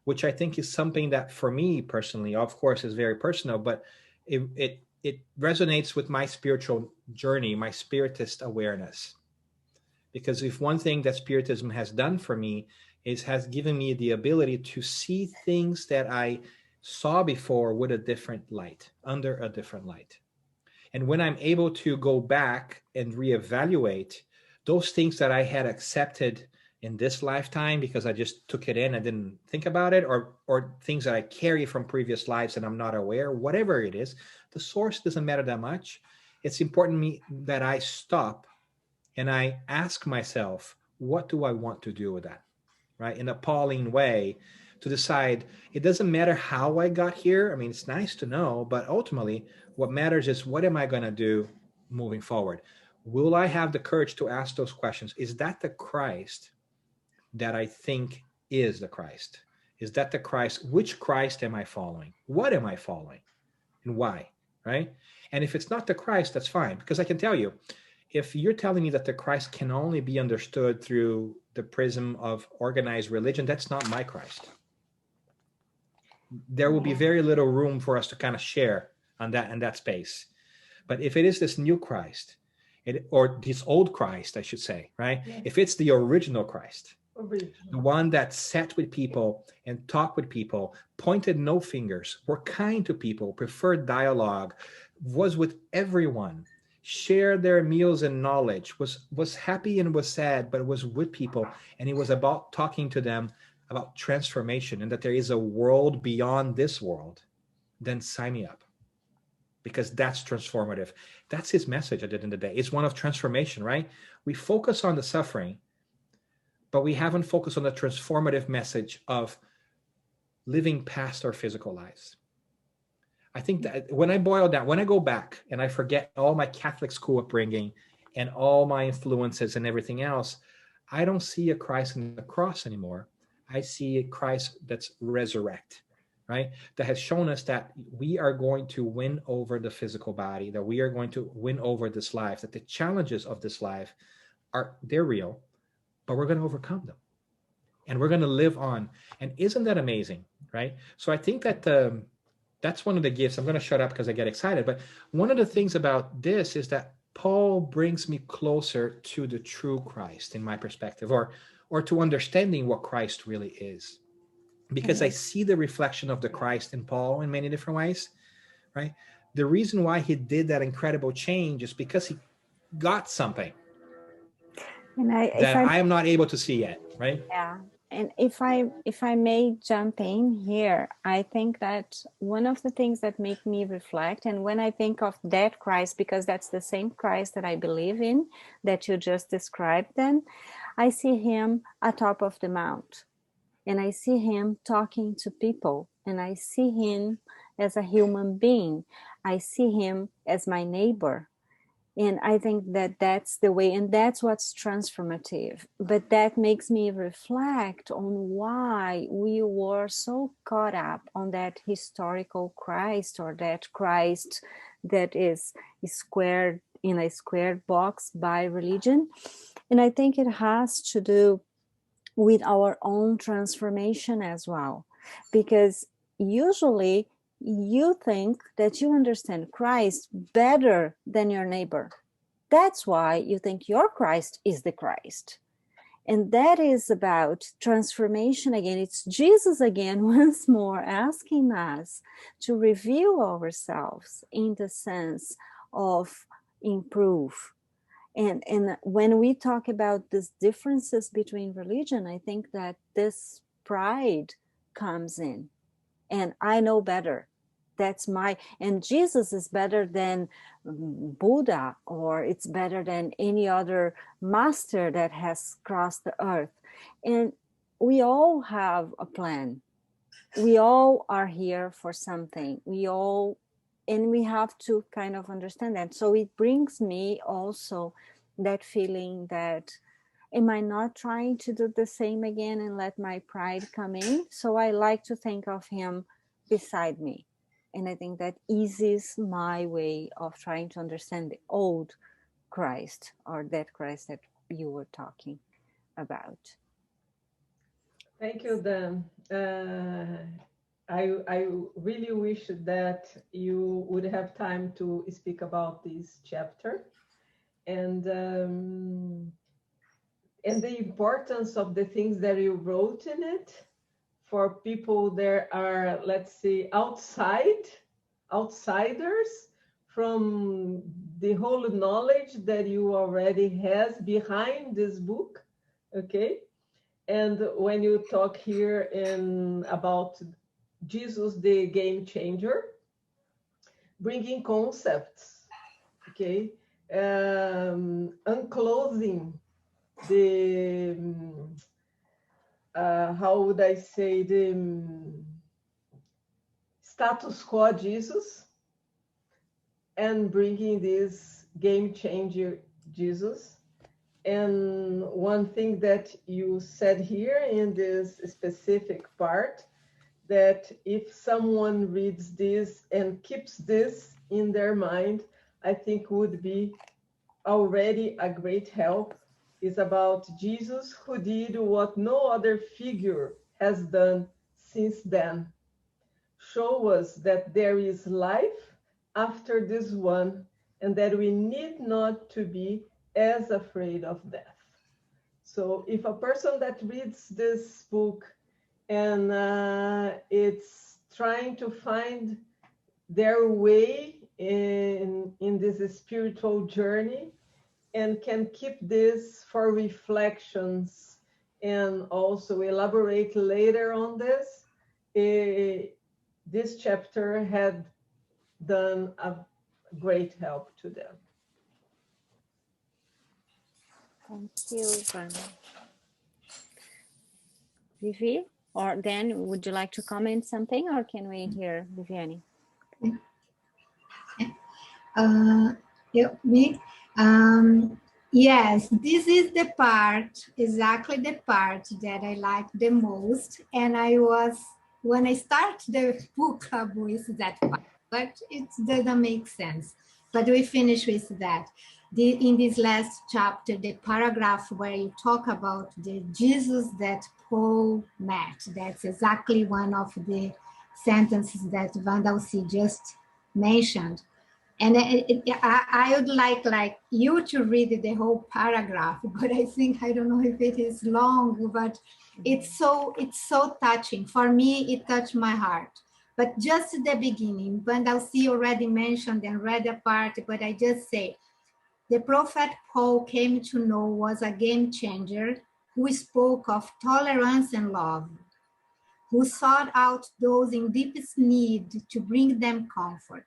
which I think is something that for me personally, of course, is very personal, but it resonates with my spiritual journey, my Spiritist awareness. Because if one thing that Spiritism has done for me has given me the ability to see things that I saw before with a different light, under a different light. And when I'm able to go back and reevaluate those things that I had accepted in this lifetime because I just took it in, I didn't think about it, or things that I carry from previous lives and I'm not aware, whatever it is, the source doesn't matter that much. It's important to me that I stop and I ask myself, what do I want to do with that, right? In a Pauline way, to decide, it doesn't matter how I got here. I mean, it's nice to know, but ultimately what matters is, what am I going to do moving forward? Will I have the courage to ask those questions? Is that the Christ that I think is the Christ? Is that the Christ? Which Christ am I following? What am I following? And why, right? And if it's not the Christ, that's fine. Because I can tell you, if you're telling me that the Christ can only be understood through the prism of organized religion, that's not my Christ. There will be very little room for us to kind of share on that in that space. But if it is this new Christ, or this old Christ, I should say, right? Yeah. If it's the original Christ, the one that sat with people and talked with people, pointed no fingers, were kind to people, preferred dialogue, was with everyone, shared their meals and knowledge, was happy and was sad, but was with people, and he was about talking to them about transformation and that there is a world beyond this world, then sign me up. Because that's transformative. That's his message at the end of the day. It's one of transformation, right? We focus on the suffering, but we haven't focused on the transformative message of living past our physical lives. I think that when I boil down, when I go back and I forget all my Catholic school upbringing and all my influences and everything else, I don't see a Christ in the cross anymore. I see a Christ that's resurrect, right? That has shown us that we are going to win over the physical body, that we are going to win over this life, that the challenges of this life they're real, but we're going to overcome them. And we're going to live on. And isn't that amazing, right? So I think that that's one of the gifts. I'm going to shut up because I get excited. But one of the things about this is that Paul brings me closer to the true Christ in my perspective, or to understanding what Christ really is. Because I see the reflection of the Christ in Paul in many different ways, right? The reason why he did that incredible change is because he got something that I am not able to see yet, right?
Yeah. And if I may jump in here, I think that one of the things that make me reflect, and when I think of that Christ, because that's the same Christ that I believe in, that you just described then, I see him atop of the mount. And I see him talking to people, and I see him as a human being. I see him as my neighbor. And I think that that's the way, and that's what's transformative. But that makes me reflect on why we were so caught up on that historical Christ, or that Christ that is squared in a squared box by religion. And I think it has to do with our own transformation as well. Because usually you think that you understand Christ better than your neighbor. That's why you think your Christ is the Christ. And that is about transformation again. It's Jesus again, once more, asking us to review ourselves in the sense of improve. And when we talk about these differences between religion, I think that this pride comes in. And I know better. That's and Jesus is better than Buddha, or it's better than any other master that has crossed the earth. And we all have a plan. We all are here for something. And we have to kind of understand that. So it brings me also that feeling that, am I not trying to do the same again and let my pride come in? So I like to think of him beside me. And I think that eases my way of trying to understand the old Christ, or that Christ that you were talking about.
Thank you, Dan. I really wish that you would have time to speak about this chapter, and the importance of the things that you wrote in it for people that are, let's say, outsiders from the whole knowledge that you already has behind this book, okay? And when you talk here about Jesus, the game changer, bringing concepts, okay? Unclosing the, how would I say, the status quo Jesus, and bringing this game changer Jesus. And one thing that you said here in this specific part, that if someone reads this and keeps this in their mind, I think would be already a great help, is about Jesus, who did what no other figure has done since then. Show us that there is life after this one, and that we need not to be as afraid of death. So if a person that reads this book and it's trying to find their way in this spiritual journey, and can keep this for reflections and also elaborate later on this, this chapter had done a great help to them.
Thank you, Vana. Vivi or Dan, would you like to comment something, or can we hear Viviane?
Me? Yes, this is the part, exactly the part that I like the most. And when I start the book club with that part, but it doesn't make sense. But we finish with that. In this last chapter, the paragraph where you talk about the Jesus that Paul met, that's exactly one of the sentences that Dan Assisi just mentioned. And I would like you to read the whole paragraph, but I don't know if it is long, but it's so touching. For me, it touched my heart. But just the beginning, Dan Assisi already mentioned and read a part, but I just say, the prophet Paul came to know was a game changer who spoke of tolerance and love, who sought out those in deepest need to bring them comfort,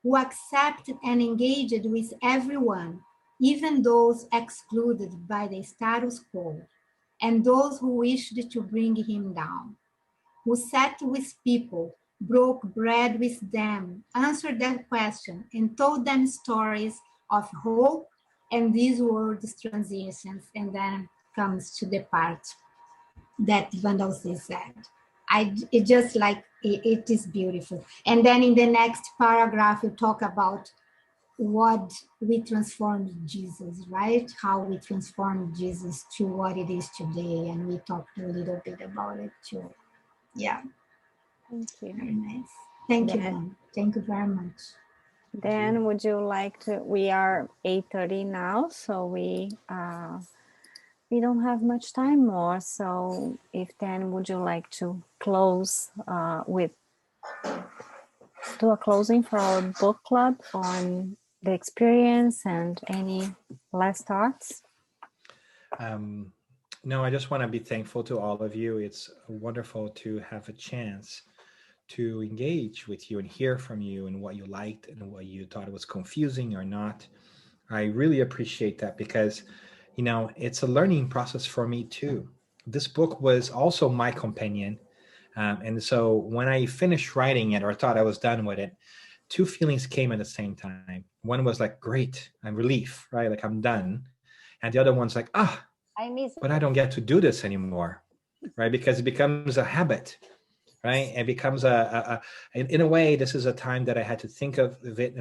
who accepted and engaged with everyone, even those excluded by the status quo, and those who wished to bring him down, who sat with people, broke bread with them, answered their questions, and told them stories of hope, and these words transitions, and then comes to the part that Van Dulce said. It just like, it is beautiful. And then in the next paragraph, you talk about what we transformed Jesus, right? How we transformed Jesus to what it is today. And we talked a little bit about it too. Yeah.
Thank you.
Very nice. Thank you, Dan. Thank you very much.
Dan, would you like to, we are 8:30 now, so we don't have much time more. So if Dan, would you like to close do a closing for our book club on the experience and any last thoughts?
No, I just want to be thankful to all of you. It's wonderful to have a chance to engage with you and hear from you and what you liked and what you thought was confusing or not. I really appreciate that because, you know, it's a learning process for me too. This book was also my companion. And so when I finished writing it or thought I was done with it, two feelings came at the same time. One was like, great, I'm relief, right? Like I'm done. And the other one's like, but I don't get to do this anymore, right? Because it becomes a habit, right? It becomes in a way, this is a time that I had to think of it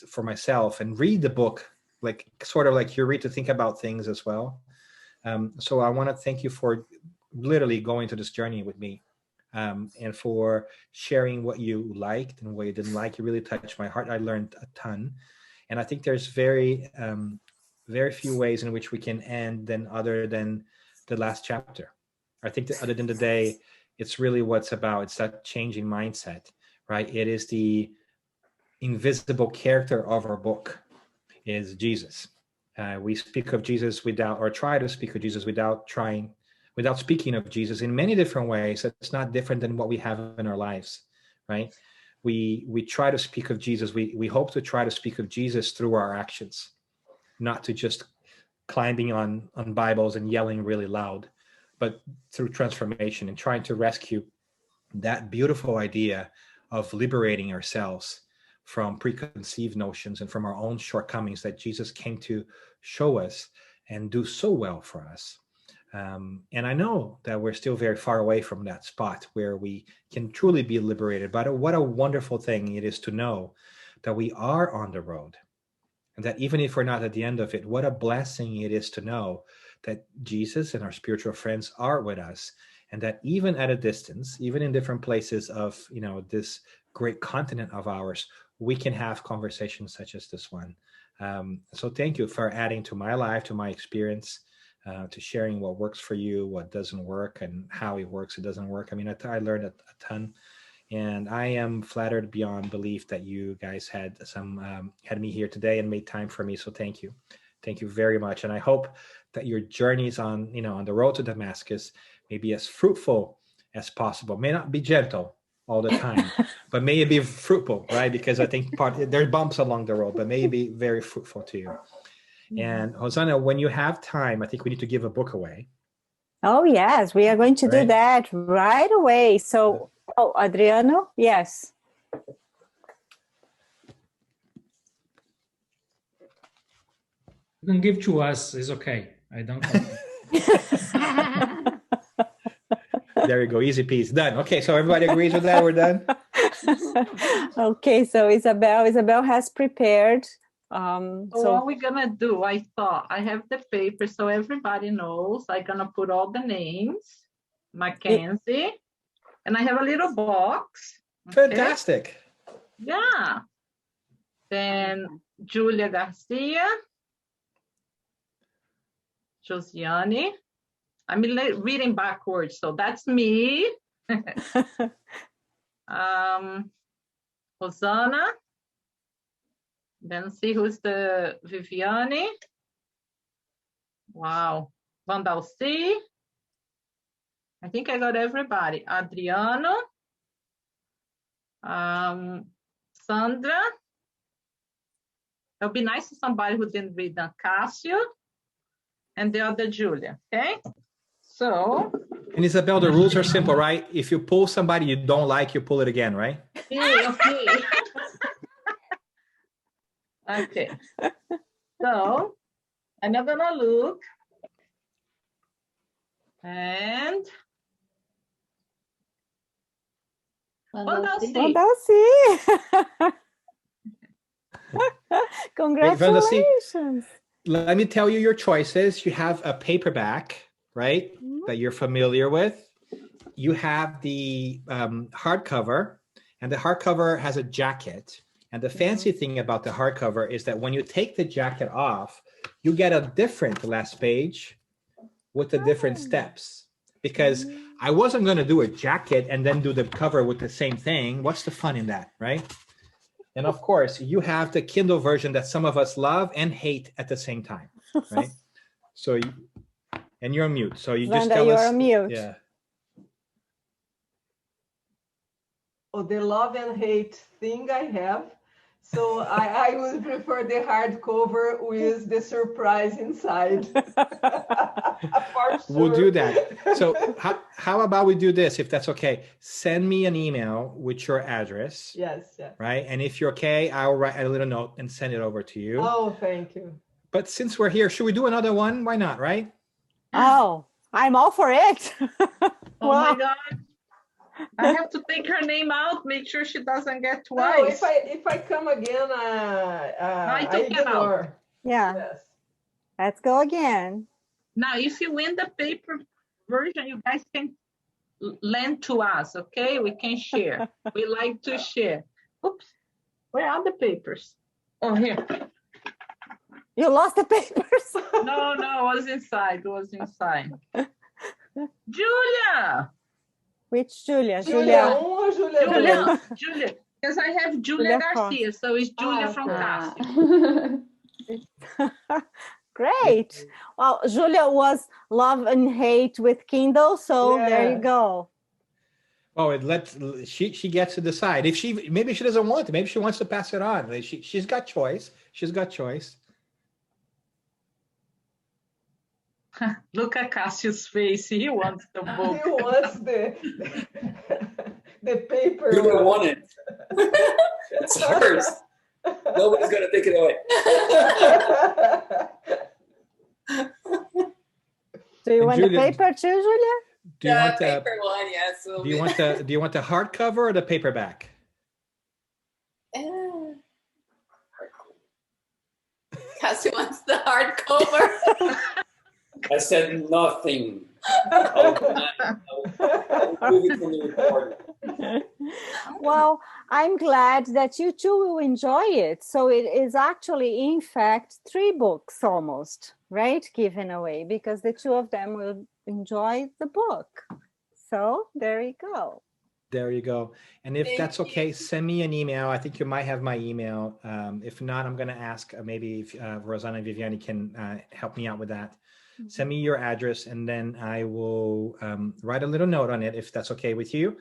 for myself and read the book, like sort of like you read to think about things as well. So I want to thank you for literally going to this journey with me. And for sharing what you liked and what you didn't like. You really touched my heart. I learned a ton. And I think there's very few ways in which we can end other than the last chapter. I think that other than the day, it's really what's about. It's that changing mindset, right? It is the invisible character of our book is Jesus. We speak of Jesus or try to speak of Jesus without speaking of Jesus in many different ways. It's not different than what we have in our lives, right? We try to speak of Jesus. We hope to try to speak of Jesus through our actions, not to just climbing on Bibles and yelling really loud, but through transformation and trying to rescue that beautiful idea of liberating ourselves from preconceived notions and from our own shortcomings that Jesus came to show us and do so well for us. And I know that we're still very far away from that spot where we can truly be liberated. But what a wonderful thing it is to know that we are on the road. And that even if we're not at the end of it, what a blessing it is to know that Jesus and our spiritual friends are with us. And that even at a distance, even in different places of, this great continent of ours, we can have conversations such as this one. So thank you for adding to my life, to my experience. To sharing what works for you, what doesn't work, and how it works, it doesn't work. I mean, I learned a ton, and I am flattered beyond belief that you guys had me here today and made time for me. So thank you very much. And I hope that your journeys on the road to Damascus may be as fruitful as possible. May not be gentle all the time, but may it be fruitful, right? Because I think there's bumps along the road, but may it be very fruitful to you. And Hosanna, when you have time, I think we need to give a book away.
Oh, yes, we are going to do that right away. So, Adriano, yes.
You can give to us, it's okay. I don't
There you go, easy peasy, done. Okay, so everybody agrees with that, we're done?
Okay, so Isabel has prepared. So
what we're gonna do, I thought I have the paper so everybody knows. I'm gonna put all the names, Mackenzie, and I have a little box.
Fantastic.
Okay? Yeah. Then Julia Garcia, Josiane. I'm reading backwards, so that's me. Hosanna. Then see who's the Viviane. Wow. Van Dulce. I think I got everybody. Adriano. Sandra. It would be nice to somebody who didn't read them. Cassio. And the other Julia. Okay? So.
And Isabel, the rules are simple, right? If you pull somebody you don't like, you pull it again, right?
Okay. Okay. So I'm not gonna look. And
Congratulations.
Let me tell you your choices. You have a paperback, right, that you're familiar with. You have the hardcover, and the hardcover has a jacket. And the fancy thing about the hardcover is that when you take the jacket off, you get a different last page with the different steps. Because I wasn't going to do a jacket and then do the cover with the same thing. What's the fun in that, right? And of course, you have the Kindle version that some of us love and hate at the same time, right? So, and you're on mute. So you just tell us.
You're on mute.
Yeah.
Oh, the love and hate thing I have. So I would prefer the hardcover with the surprise inside.
We'll do that. So how about we do this, if that's okay? Send me an email with your address.
Yes, yes.
Right? And if you're okay, I'll write a little note and send it over to you.
Oh, thank you.
But since we're here, should we do another one? Why not, right?
Oh, I'm all for it.
Oh my God. I have to take her name out, make sure she doesn't get twice.
No, if I come again, I ignore.
Yeah.
Yes.
Let's go again.
Now, if you win the paper version, you guys can lend to us, okay? We can share. We like to share. Oops. Where are the papers? Oh, here.
You lost the papers?
No, it was inside. Julia!
Which Julia?
Julia.
Julia. Because I have Julia Garcia, so it's Julia from Tarsus.
Great. Well, Julia was love and hate with Kindle, so there you go.
Oh, she gets to decide. If maybe she doesn't want it. Maybe she wants to pass it on. She's got choice.
Look at Cassio's face. He wants the book.
He wants the paper.
You don't want it. It's hers. Nobody's going to take it away.
Do you want Julia, the paper too, Julia?
Do you want the paper one? Yes.
Do you want the hardcover or the paperback?
Cassie wants the hardcover.
I said nothing. I'll move it from the recording.
Well, I'm glad that you two will enjoy it. So it is actually, in fact, 3 books almost, right? Given away, because the 2 of them will enjoy the book. So there you go.
And if that's okay, send me an email. I think you might have my email. If not, I'm going to ask maybe if Rosanna and Viviane can help me out with that. Send me your address, and then I will write a little note on it, if that's okay with you.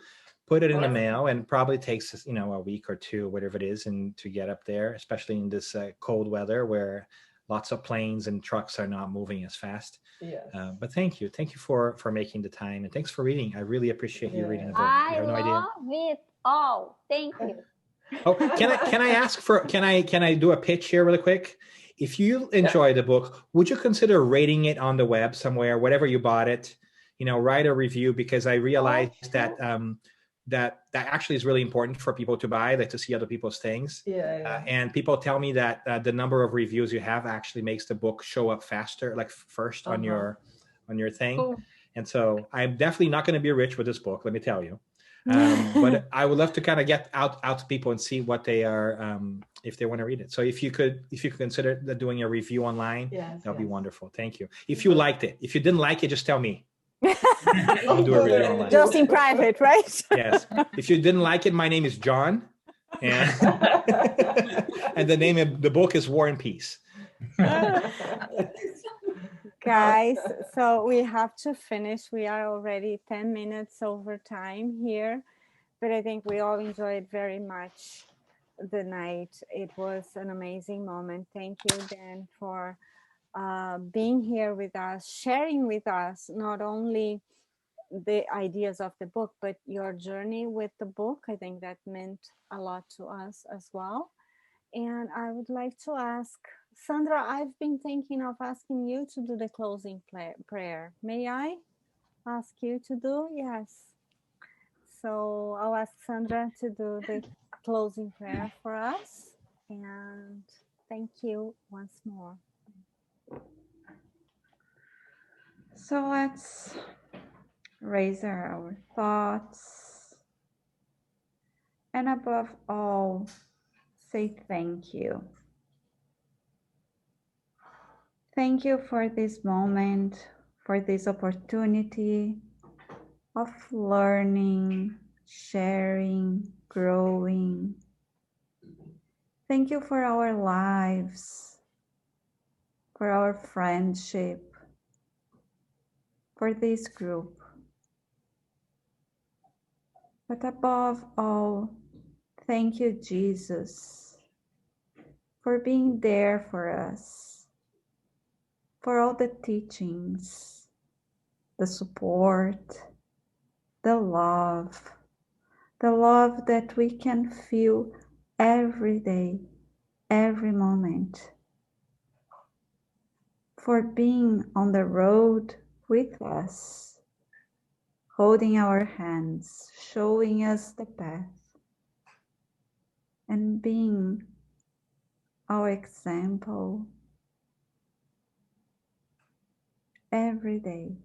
Put it in the mail, and probably takes a week or 2, whatever it is, and to get up there, especially in this cold weather where lots of planes and trucks are not moving as fast.
Yes.
But thank you for making the time, and thanks for reading. I really appreciate you reading the book.
I love it all. Thank you.
Oh, can I ask for can I do a pitch here really quick? If you enjoy the book, would you consider rating it on the web somewhere, whatever you bought it? Write a review, because I realized that that actually is really important for people to buy, like to see other people's things. And people tell me that the number of reviews you have actually makes the book show up faster, like first on your thing. Cool. And so I'm definitely not going to be rich with this book, let me tell you. But I would love to kind of get out to people and see what they are, if they want to read it. So if you could consider doing a review online, that'd be wonderful. Thank you. If you liked it, if you didn't like it, just tell me. I'll do a review online.
Just in private, right?
Yes. If you didn't like it, my name is John, and and the name of the book is War and Peace.
Guys, so we have to finish. We are already 10 minutes over time here, but I think we all enjoyed very much the night. It was an amazing moment. Thank you, Dan, for being here with us, sharing with us not only the ideas of the book, but your journey with the book. I think that meant a lot to us as well. And I would like to ask Sandra, I've been thinking of asking you to do the closing prayer. May I ask you to do? Yes. So I'll ask Sandra to do the closing prayer for us. And thank you once more.
So let's raise our thoughts. And above all, say thank you. Thank you for this moment, for this opportunity of learning, sharing, growing. Thank you for our lives, for our friendship, for this group. But above all, thank you, Jesus, for being there for us, for all the teachings, the support, the love that we can feel every day, every moment, for being on the road with us, holding our hands, showing us the path, and being our example every day.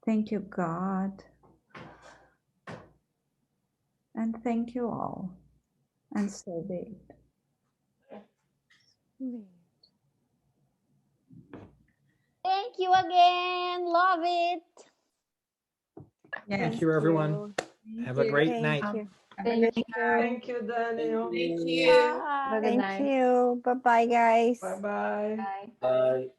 Thank you, God, and thank you all, and so be it.
Thank you again. Love it.
Yes.
Thank you, everyone. Have a great night.
Thank you.
Thank you, Daniel.
Thank you.
Bye.
Thank you. Bye-bye, guys.
Bye-bye.
Bye.